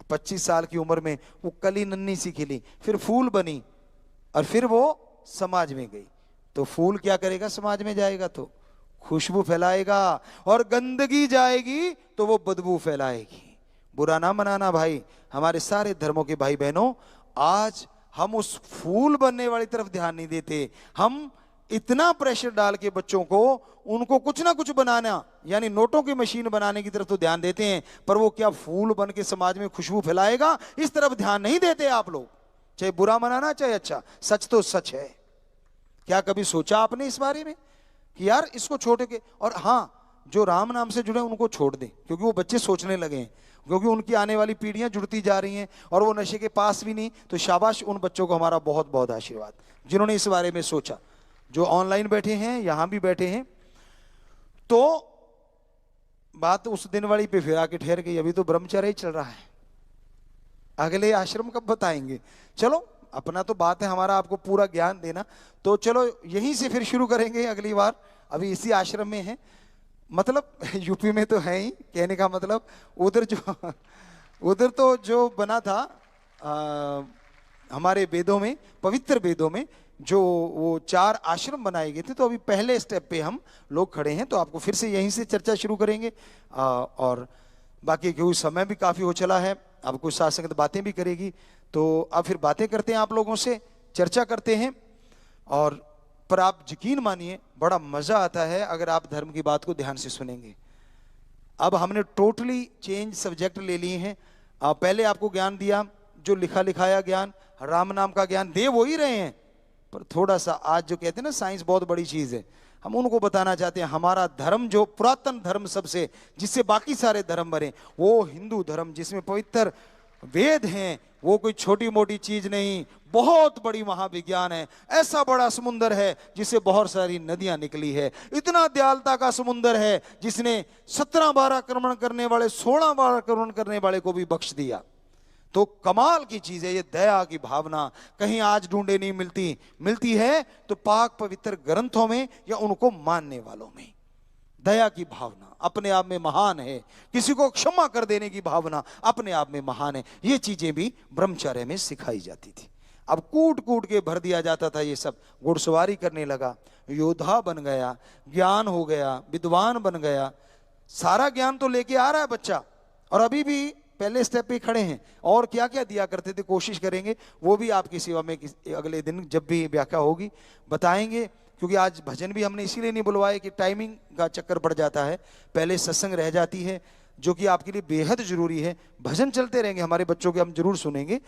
[SPEAKER 1] 25 साल की उम्र में वो कली नन्ही सी खिली, फिर फूल बनी, और फिर वो समाज में गई। तो फूल क्या करेगा? समाज में जाएगा तो खुशबू फैलाएगा, और गंदगी जाएगी तो वो बदबू फैलाएगी। बुरा ना मनाना भाई, हमारे सारे धर्मों के भाई बहनों, आज हम उस फूल बनने वाली तरफ ध्यान नहीं देते। हम इतना प्रेशर डाल के बच्चों को, उनको कुछ ना कुछ बनाना, यानी नोटों की मशीन बनाने की तरफ तो ध्यान देते हैं, पर वो क्या फूल बन के समाज में खुशबू फैलाएगा, इस तरफ ध्यान नहीं देते आप लोग। चाहे बुरा मनाना चाहे अच्छा, सच तो सच है। क्या कभी सोचा आपने इस बारे में कि यार इसको छोड़ के, और हाँ, जो राम नाम से जुड़े उनको छोड़ दें, क्योंकि वो बच्चे सोचने लगे हैं, क्योंकि उनकी आने वाली पीढ़ियां जुड़ती जा रही हैं और वो नशे के पास भी नहीं। तो शाबाश उन बच्चों को, हमारा बहुत बहुत आशीर्वाद जिन्होंने इस बारे में सोचा, जो ऑनलाइन बैठे हैं, यहां भी बैठे हैं। तो बात उस दिन वाली पे फिर आके ठहर गई, अभी तो ब्रह्मचर्य ही चल रहा है, अगले आश्रम कब बताएंगे। चलो, अपना तो बात है हमारा आपको पूरा ज्ञान देना, तो चलो यहीं से फिर शुरू करेंगे अगली बार। अभी इसी आश्रम में है, मतलब यूपी में तो है ही, कहने का मतलब उधर तो जो बना था हमारे वेदों में, पवित्र वेदों में जो वो 4 आश्रम बनाए गए थे, तो अभी पहले स्टेप पे हम लोग खड़े हैं। तो आपको फिर से यहीं से चर्चा शुरू करेंगे, और बाकी क्योंकि समय भी काफ़ी हो चला है, अब कुछ साथ संगत बातें भी करेगी, तो अब फिर बातें करते हैं आप लोगों से, चर्चा करते हैं। और पर आप यकीन मानिए, बड़ा मज़ा आता है अगर आप धर्म की बात को ध्यान से सुनेंगे। अब हमने टोटली चेंज सब्जेक्ट ले लिए हैं। पहले आपको ज्ञान दिया, जो लिखा लिखाया ज्ञान, राम नाम का ज्ञान दे वो ही रहे हैं, पर थोड़ा सा आज जो कहते हैं ना साइंस बहुत बड़ी चीज़ है, हम उनको बताना चाहते हैं। हमारा धर्म जो पुरातन धर्म सबसे, जिससे बाकी सारे धर्म बने, वो हिंदू धर्म, जिसमें पवित्र वेद हैं, वो कोई छोटी मोटी चीज नहीं, बहुत बड़ी महाविज्ञान है। ऐसा बड़ा समुंदर है जिससे बहुत सारी नदियां निकली है, इतना दयालुता का समुंदर है जिसने 17 बार आक्रमण करने वाले, 16 बार आक्रमण करने वाले को भी बख्श दिया। तो कमाल की चीज है ये दया की भावना, कहीं आज ढूंढे नहीं मिलती, मिलती है तो पाक पवित्र ग्रंथों में या उनको मानने वालों में। दया की भावना अपने आप में महान है, किसी को क्षमा कर देने की भावना अपने आप में महान है। ये चीजें भी ब्रह्मचर्य में सिखाई जाती थी। अब कूट कूट के भर दिया जाता था ये सब। घुड़सवारी करने लगा, योद्धा बन गया, ज्ञान हो गया, विद्वान बन गया, सारा ज्ञान तो लेके आ रहा है बच्चा, और अभी भी पहले स्टेप पे खड़े हैं। और क्या क्या दिया करते थे, कोशिश करेंगे वो भी आपकी सेवा में अगले दिन जब भी व्याख्या होगी बताएंगे। क्योंकि आज भजन भी हमने इसीलिए नहीं बुलवाए कि टाइमिंग का चक्कर पड़ जाता है, पहले सत्संग रह जाती है जो कि आपके लिए बेहद जरूरी है। भजन चलते रहेंगे, हमारे बच्चों के हम जरूर सुनेंगे।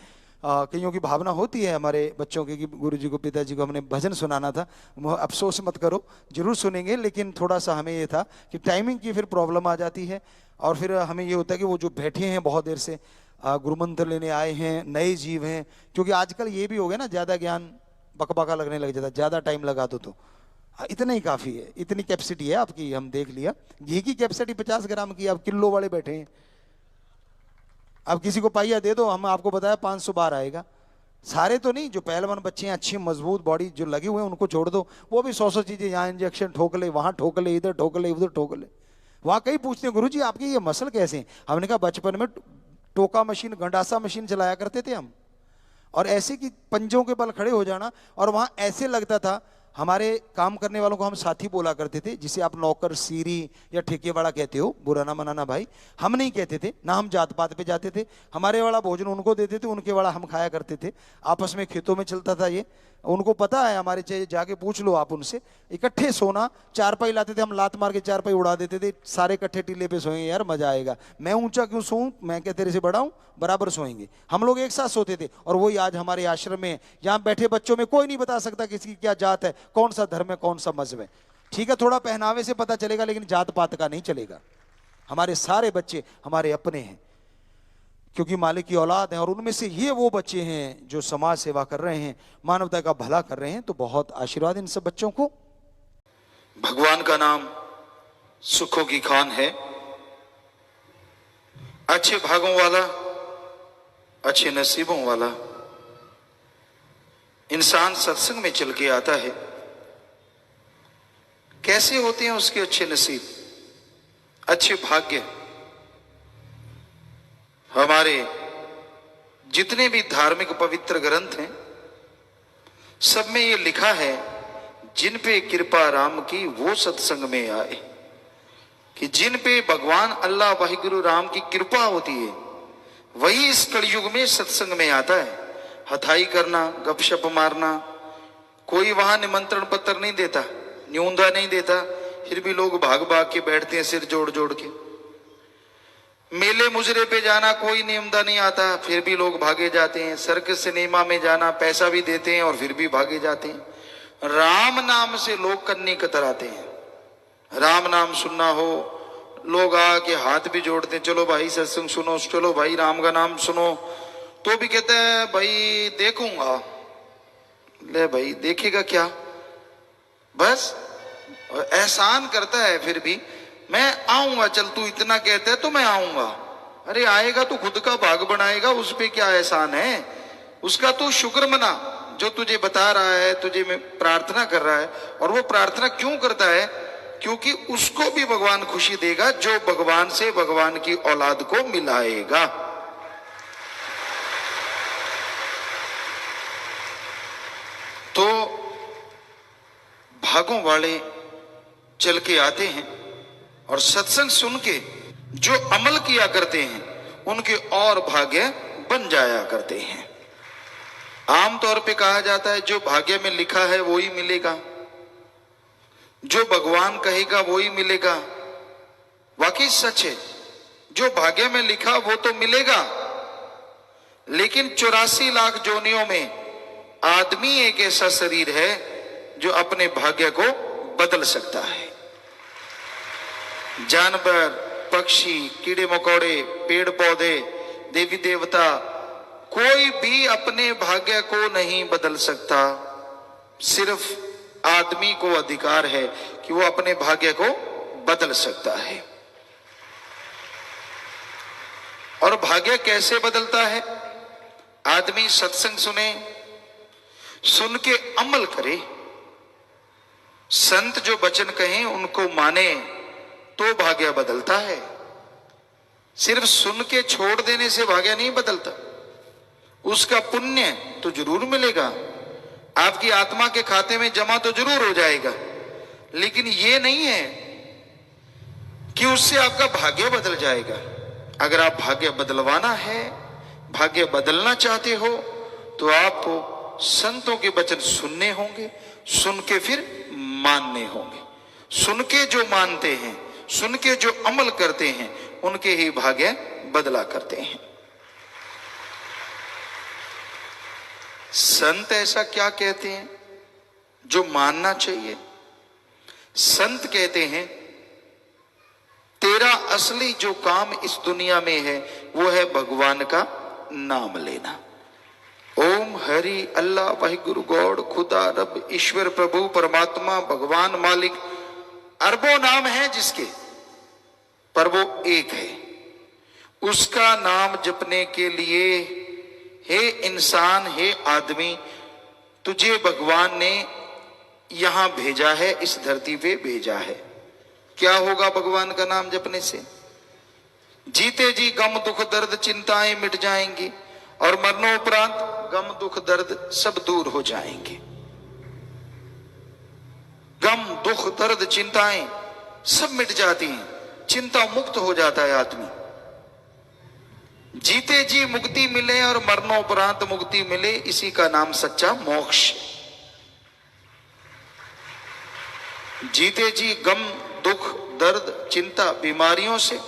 [SPEAKER 1] कईयों की भावना होती है हमारे बच्चों की कि गुरुजी को, पिताजी को हमने भजन सुनाना था, अफसोस मत करो, जरूर सुनेंगे। लेकिन थोड़ा सा हमें ये था कि टाइमिंग की फिर प्रॉब्लम आ जाती है, और फिर हमें ये होता है कि वो जो बैठे हैं बहुत देर से गुरु मंत्र लेने आए हैं, नए जीव हैं, क्योंकि आजकल ये भी हो गया ना, ज़्यादा ज्ञान बकबका लगने लग जाता है, ज़्यादा टाइम लगा दो तो इतना ही काफ़ी है, इतनी कैपेसिटी है आपकी, हम देख लिया। घी की कैपेसिटी 50 ग्राम की, अब किलो वाले बैठे हैं। अब किसी को पाइया दे दो, हम आपको बताया 500 बार आएगा। सारे तो नहीं, जो पहलवान बच्चे हैं, अच्छी मजबूत बॉडी जो लगे हुए हैं, उनको छोड़ दो, वो भी 100 चीज़ें, यहाँ इंजेक्शन ठोक ले, वहाँ ठोक ले, इधर ठोक ले, उधर ठोक ले। वहाँ कई पूछते हैं गुरुजी आपके ये मसल कैसे हैं। हमने कहा बचपन में टोका मशीन, गंडासा मशीन चलाया करते थे हम, और ऐसे कि पंजों के बल खड़े हो जाना, और वहाँ ऐसे लगता था। हमारे काम करने वालों को हम साथी बोला करते थे, जिसे आप नौकर, सीरी या ठेके वाला कहते हो, बुरा ना मनाना भाई, हम नहीं कहते थे ना, हम जात पात पे जाते थे। हमारे वाला भोजन उनको देते थे, उनके वाला हम खाया करते थे। आपस में खेतों में चलता था ये, उनको पता है हमारे, चाहे जाके पूछ लो आप उनसे। इकट्ठे सोना, चारपाई लाते थे हम, लात मार के चारपाई उड़ा देते थे, सारे इकट्ठे टीले पे सोएंगे, यार मजा आएगा। मैं ऊंचा क्यों सोऊं, मैं क्या तेरे से बड़ा हूं, बराबर सोएंगे। हम लोग एक साथ सोते थे, और वही आज हमारे आश्रम में यहाँ बैठे बच्चों में कोई नहीं बता सकता किसकी क्या जात है, कौन सा धर्म है, कौन सा मजहब है। ठीक है, थोड़ा पहनावे से पता चलेगा, लेकिन जात पात का नहीं चलेगा। हमारे सारे बच्चे हमारे अपने हैं, क्योंकि मालिक की औलाद हैं, और उनमें से ये वो बच्चे हैं जो समाज सेवा कर रहे हैं, मानवता का भला कर रहे हैं। तो बहुत आशीर्वाद इन सब बच्चों को। भगवान का नाम सुखों की खान है, अच्छे भागों वाला, अच्छे नसीबों वाला इंसान सत्संग में चल के आता है। कैसे होते हैं उसके अच्छे नसीब, अच्छे भाग्य? हमारे जितने भी धार्मिक पवित्र ग्रंथ हैं सब में ये लिखा है, जिन पे कृपा राम की वो सत्संग में आए। कि जिन पे भगवान अल्लाह वाहिगुरु राम की कृपा होती है वही इस कलयुग में सत्संग में आता है। हथाई करना, गपशप मारना, कोई वहां निमंत्रण पत्र नहीं देता, न्यूंदा नहीं देता, फिर भी लोग भाग भाग के बैठते हैं सिर जोड़ जोड़ के। मेले मुजरे पे जाना कोई नियमदा नहीं आता, फिर भी लोग भागे जाते हैं। सर्कस सिनेमा में जाना पैसा भी देते हैं और फिर भी भागे जाते हैं। राम नाम से लोग कन्नी कतराते हैं। राम नाम सुनना हो, लोग आके हाथ भी जोड़ते हैं, चलो भाई सत्संग सुनो, चलो भाई राम का नाम सुनो, तो भी कहते हैं भाई देखूंगा। ले भाई देखेगा क्या, बस एहसान करता है। फिर भी मैं आऊंगा, चल तू इतना कहता है तो मैं आऊंगा। अरे आएगा तो खुद का भाग बनाएगा, उस पे क्या एहसान है? उसका तू शुक्र मना जो तुझे बता रहा है, तुझे में प्रार्थना कर रहा है। और वो प्रार्थना क्यों करता है? क्योंकि उसको भी भगवान खुशी देगा जो भगवान से भगवान की औलाद को मिलाएगा। तो भागों वाले चल के आते हैं और सत्संग सुन के जो अमल किया करते हैं उनके और भाग्य बन जाया करते हैं। आमतौर पे कहा जाता है जो भाग्य में लिखा है वो ही मिलेगा, जो भगवान कहेगा वो ही मिलेगा। वाकई सच है, जो भाग्य में लिखा वो तो मिलेगा, लेकिन 84 लाख जोनियों में आदमी एक ऐसा शरीर है जो अपने भाग्य को बदल सकता है। जानवर, पक्षी, कीड़े मकोड़े, पेड़ पौधे, देवी देवता, कोई भी अपने भाग्य को नहीं बदल सकता। सिर्फ आदमी को अधिकार है कि वो अपने भाग्य को बदल सकता है। और भाग्य कैसे बदलता है? आदमी सत्संग सुने, सुन के अमल करे, संत जो वचन कहें उनको माने तो भाग्य बदलता है। सिर्फ सुन के छोड़ देने से भाग्य नहीं बदलता। उसका पुण्य तो जरूर मिलेगा, आपकी आत्मा के खाते में जमा तो जरूर हो जाएगा, लेकिन ये नहीं है कि उससे आपका भाग्य बदल जाएगा। अगर आप भाग्य बदलवाना है, भाग्य बदलना चाहते हो, तो आपको संतों के वचन सुनने होंगे, सुन के फिर मानने होंगे। सुन के जो मानते हैं, सुन के जो अमल करते हैं, उनके ही भाग्य बदला करते हैं। संत ऐसा क्या कहते हैं जो मानना चाहिए? संत कहते हैं तेरा असली जो काम इस दुनिया में है वो है भगवान का नाम लेना। ओम हरि, अल्लाह, वाहिगुरु, गॉड, खुदा, रब, ईश्वर, प्रभु, परमात्मा, भगवान, मालिक, अरबों नाम है जिसके, पर वो एक है। उसका नाम जपने के लिए हे इंसान, हे आदमी, तुझे भगवान ने यहां भेजा है, इस धरती पे भेजा है। क्या होगा भगवान का नाम जपने से? जीते जी गम दुख दर्द चिंताएं मिट जाएंगी और मरणोपरांत गम दुख दर्द सब दूर हो जाएंगे। गम दुख दर्द चिंताएं सब मिट जाती हैं, चिंता मुक्त हो जाता है आदमी। जीते जी मुक्ति मिले और मरणोपरांत मुक्ति मिले, इसी का नाम सच्चा मोक्ष। जीते जी गम दुख दर्द चिंता बीमारियों से,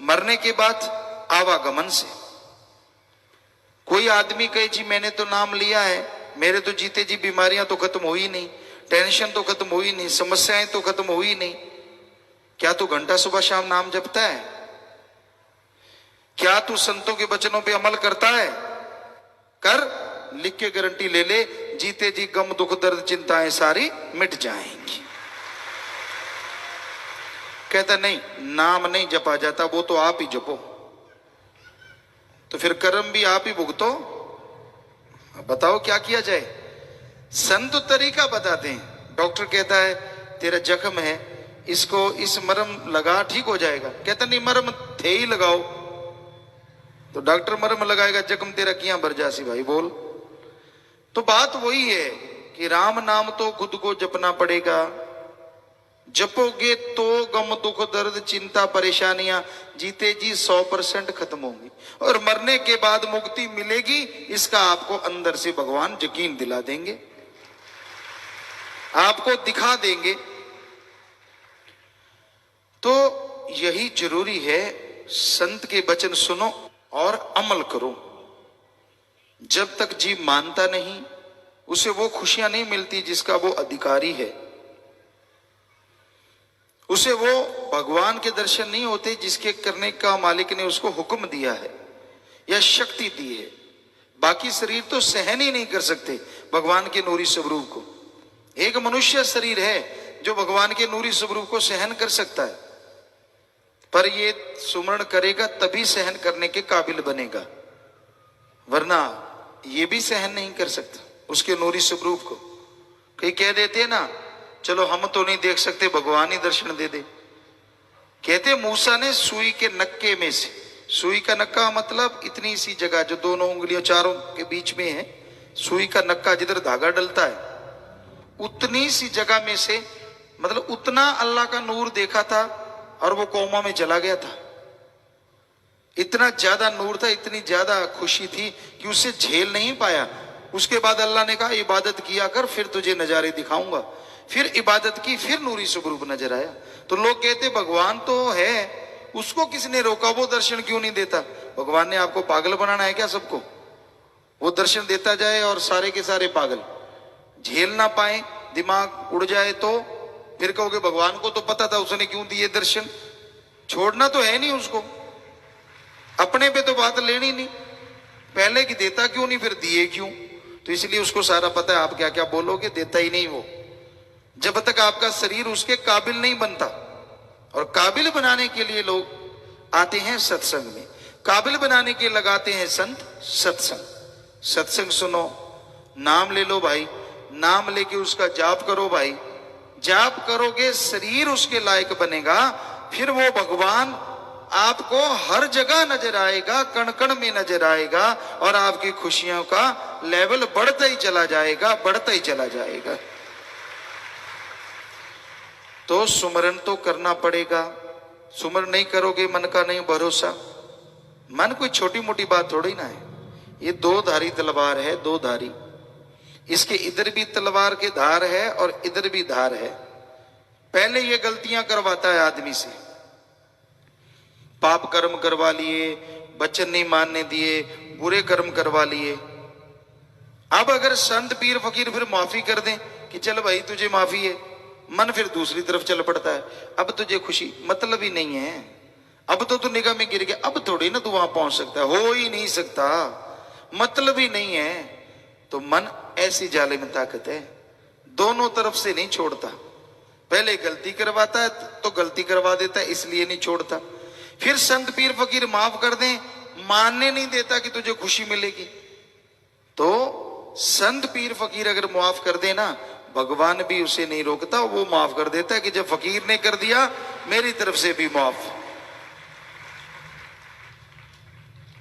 [SPEAKER 1] मरने के बाद आवागमन से। कोई आदमी कहे जी मैंने तो नाम लिया है, मेरे तो जीते जी बीमारियां तो खत्म हुई नहीं, टेंशन तो खत्म हुई नहीं, समस्याएं तो खत्म हुई नहीं। क्या तू घंटा सुबह शाम नाम जपता है? क्या तू संतों के वचनों पे अमल करता है? कर, लिख के गारंटी ले ले, जीते जी गम दुख दर्द चिंताएं सारी मिट जाएंगी। कहता नहीं, नाम नहीं जपा जाता, वो तो आप ही जपो। तो फिर कर्म भी आप ही भुगतो। बताओ क्या किया जाए। संत तो तरीका बताते हैं। डॉक्टर कहता है तेरा जख्म है, इसको इस मरहम लगा ठीक हो जाएगा। कहता नहीं मरहम थे ही लगाओ। तो डॉक्टर मरहम लगाएगा, जख्म तेरा किया भर जासी भाई बोल। तो बात वही है कि राम नाम तो खुद को जपना पड़ेगा। जपोगे तो गम दुख दर्द चिंता परेशानियां जीते जी 100% खत्म होंगी और मरने के बाद मुक्ति मिलेगी। इसका आपको अंदर से भगवान यकीन दिला देंगे, आपको दिखा देंगे। तो यही जरूरी है, संत के वचन सुनो और अमल करो। जब तक जीव मानता नहीं, उसे वो खुशियां नहीं मिलती जिसका वो अधिकारी है। उसे वो भगवान के दर्शन नहीं होते जिसके करने का मालिक ने उसको हुक्म दिया है या शक्ति दी है। बाकी शरीर तो सहन ही नहीं कर सकते भगवान के नूरी स्वरूप को। एक मनुष्य शरीर है जो भगवान के नूरी स्वरूप को सहन कर सकता है, पर ये सुमरण करेगा तभी सहन करने के काबिल बनेगा, वरना ये भी सहन नहीं कर सकता उसके नूरी स्वरूप को। कई कह देते हैं ना, चलो हम तो नहीं देख सकते, भगवान ही दर्शन दे दे। कहते मूसा ने सुई के नक्के में से, सुई का नक्का मतलब इतनी सी जगह जो दोनों उंगलियों चारों के बीच में है, सुई का नक्का जिधर धागा डलता है, उतनी सी जगह में से मतलब उतना अल्लाह का नूर देखा था और वो कोमा में चला गया था। इतना ज्यादा नूर था, इतनी ज्यादा खुशी थी कि उसे झेल नहीं पाया। उसके बाद अल्लाह ने कहा इबादत किया कर, फिर तुझे नजारे दिखाऊंगा। फिर इबादत की, फिर नूरी स्वरूप नजर आया। तो लोग कहते भगवान तो है, उसको किसने रोका, वो दर्शन क्यों नहीं देता? भगवान ने आपको पागल बनाना है क्या सबको? वो दर्शन देता जाए और सारे के सारे पागल झेल ना पाए, दिमाग उड़ जाए, तो फिर कहोगे भगवान को तो पता था, उसने क्यों दिए दर्शन? छोड़ना तो है नहीं उसको, अपने पे तो बात लेनी नहीं। पहले की देता क्यों नहीं, फिर दिए क्यों? तो इसलिए उसको सारा पता है आप क्या क्या बोलोगे, देता ही नहीं वो, जब तक आपका शरीर उसके काबिल नहीं बनता। और काबिल बनाने के लिए लोग आते हैं सत्संग में, काबिल बनाने के लगाते हैं संत सत्संग। सत्संग सुनो, नाम ले लो भाई, नाम लेके उसका जाप करो भाई। जाप करोगे शरीर उसके लायक बनेगा, फिर वो भगवान आपको हर जगह नजर आएगा, कण कण में नजर आएगा और आपकी खुशियों का लेवल बढ़ता ही चला जाएगा, बढ़ता ही चला जाएगा। तो सुमरन तो करना पड़ेगा। सुमरन नहीं करोगे मन का नहीं भरोसा। मन कोई छोटी मोटी बात थोड़ी ना है, ये दो धारी तलवार है, दो धारी। इसके इधर भी तलवार के धार है और इधर भी धार है। पहले ये गलतियां करवाता है आदमी से, पाप कर्म करवा लिए, वचन नहीं मानने दिए, बुरे कर्म करवा लिए। अब अगर संत पीर फकीर फिर माफी कर दें कि चल भाई तुझे माफी है, मन फिर दूसरी तरफ चल पड़ता है। अब तुझे खुशी मतलब ही नहीं है, अब तो तू निगाह में गिर गया, अब थोड़ी ना तू वहां पहुंच सकता है, हो ही नहीं सकता, मतलब ही नहीं है। तो मन ऐसी जालिम ताकत है, दोनों तरफ से नहीं छोड़ता। पहले गलती करवाता है तो गलती करवा देता है, इसलिए नहीं छोड़ता। फिर संत पीर फकीर माफ कर दें, मानने नहीं देता कि तुझे खुशी मिलेगी। तो संत पीर फकीर अगर माफ कर देना, भगवान भी उसे नहीं रोकता, वो माफ कर देता है कि जब फकीर ने कर दिया मेरी तरफ से भी माफ।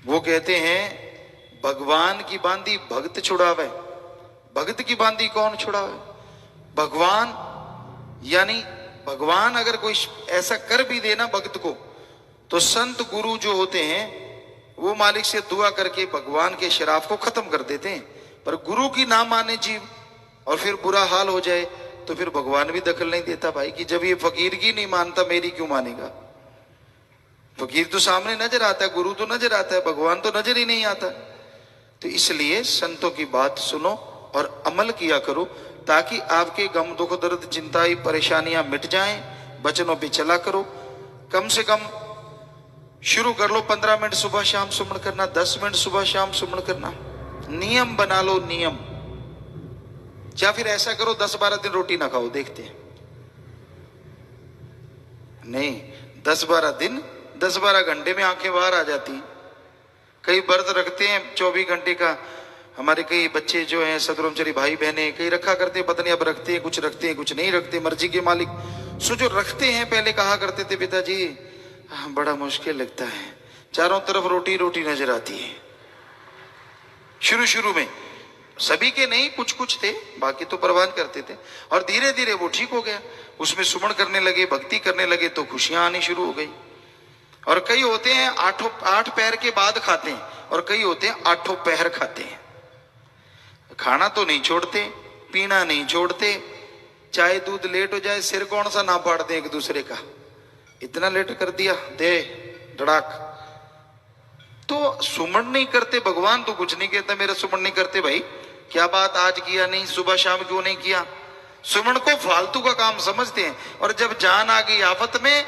[SPEAKER 1] वो कहते हैं भगवान की बांधी भक्त छुड़ावे, भक्त की बांधी कौन छुड़ावे? भगवान। यानी भगवान अगर कोई ऐसा कर भी देना भक्त को, तो संत गुरु जो होते हैं वो मालिक से दुआ करके भगवान के शराफ को खत्म कर देते हैं। पर गुरु की ना माने जीव और फिर बुरा हाल हो जाए तो फिर भगवान भी दखल नहीं देता भाई, कि जब ये फकीर की नहीं मानता मेरी क्यों मानेगा? फकीर तो सामने नजर आता है, गुरु तो नजर आता है, भगवान तो नजर ही नहीं आता। तो इसलिए संतों की बात सुनो और अमल किया करो, ताकि आपके गम दुख दर्द चिंताएं परेशानियां मिट जाएं। वचनों पे चला करो। कम से कम शुरू कर लो 15 मिनट सुबह शाम सुमन करना, 10 मिनट सुबह शाम सुमन करना। नियम बना लो, नियम। या फिर ऐसा करो 10-12 दिन रोटी ना खाओ, देखते हैं। नहीं, 10-12 दिन 10-12 घंटे में आंखें बाहर आ जाती। कई व्रत रखते हैं 24 घंटे का। हमारे कई बच्चे जो हैं सदब्रह्मचारी भाई बहने कई रखा करते हैं, पत्नी अब रखते हैं, कुछ नहीं रखते, मर्जी के मालिक। सो जो रखते हैं पहले कहा करते थे पिताजी बड़ा मुश्किल लगता है, चारों तरफ रोटी रोटी नजर आती है। शुरू में सभी के नहीं, कुछ थे, बाकी तो परवान करते थे। और धीरे धीरे वो ठीक हो गया, उसमें सुमन करने लगे, भक्ति करने लगे तो खुशियां आनी शुरू हो गई। और कई होते हैं 8 पहर के बाद खाते हैं, और कई होते हैं 8 पहर खाते हैं। खाना तो नहीं छोड़ते, पीना नहीं छोड़ते, चाहे दूध लेट हो जाए सिर कौन सा ना फाड़ दे एक दूसरे का, इतना लेट कर दिया दे धड़ाक। तो सुमन नहीं करते, भगवान तो कुछ नहीं कहता मेरा सुमन नहीं करते। भाई क्या बात, आज किया नहीं, सुबह शाम क्यों नहीं किया? सुमन को फालतू का काम समझते हैं। और जब जान आ गई आफत में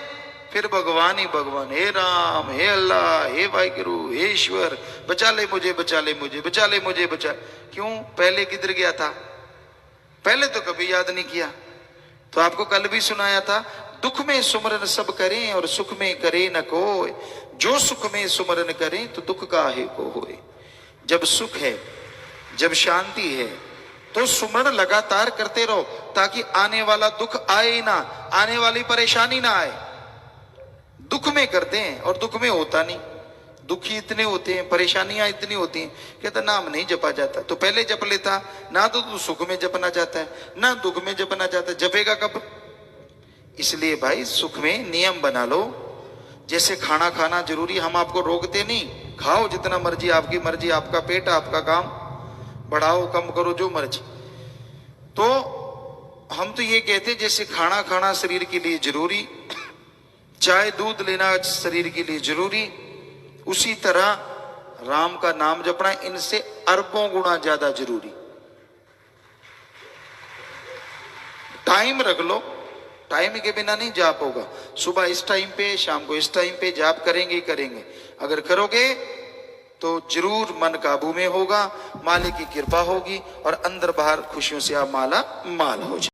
[SPEAKER 1] फिर भगवान ही भगवान, हे राम, हे अल्लाह, हे वाहिगुरु, हे ईश्वर, बचा ले मुझे, बचा ले मुझे, बचा ले मुझे, बचा। क्यों? पहले किधर गया था? पहले तो कभी याद नहीं किया। तो आपको कल भी सुनाया था, दुख में सुमरन सब करें और सुख में करे न कोई, जो सुख में सुमरन करें तो दुख काहे को होए। जब सुख है, जब शांति है तो सुमरन लगातार करते रहो, ताकि आने वाला दुख आए ही ना, आने वाली परेशानी ना आए। दुख में करते हैं और दुख में होता नहीं, दुखी इतने होते हैं, परेशानियां इतनी होती हैं, कहता नाम नहीं जपा जाता। तो पहले जप लेता ना, तो सुख में जपना चाहता है ना दुख में जपना चाहता है, जपेगा कब? इसलिए भाई सुख में नियम बना लो। जैसे खाना खाना जरूरी, हम आपको रोकते नहीं, खाओ जितना मर्जी, आपकी मर्जी, आपका पेट, आपका काम, बढ़ाओ कम करो जो मर्जी। तो हम तो ये कहते हैं जैसे खाना खाना शरीर के लिए जरूरी, चाहे दूध लेना शरीर के लिए जरूरी, उसी तरह राम का नाम जपना इनसे अरबों गुना ज्यादा जरूरी। टाइम रख लो, टाइम के बिना नहीं जाप होगा। सुबह इस टाइम पे, शाम को इस टाइम पे जाप करेंगे ही करेंगे। अगर करोगे तो जरूर मन काबू में होगा, मालिक की कृपा होगी और अंदर बाहर खुशियों से आप माला माल हो जाए।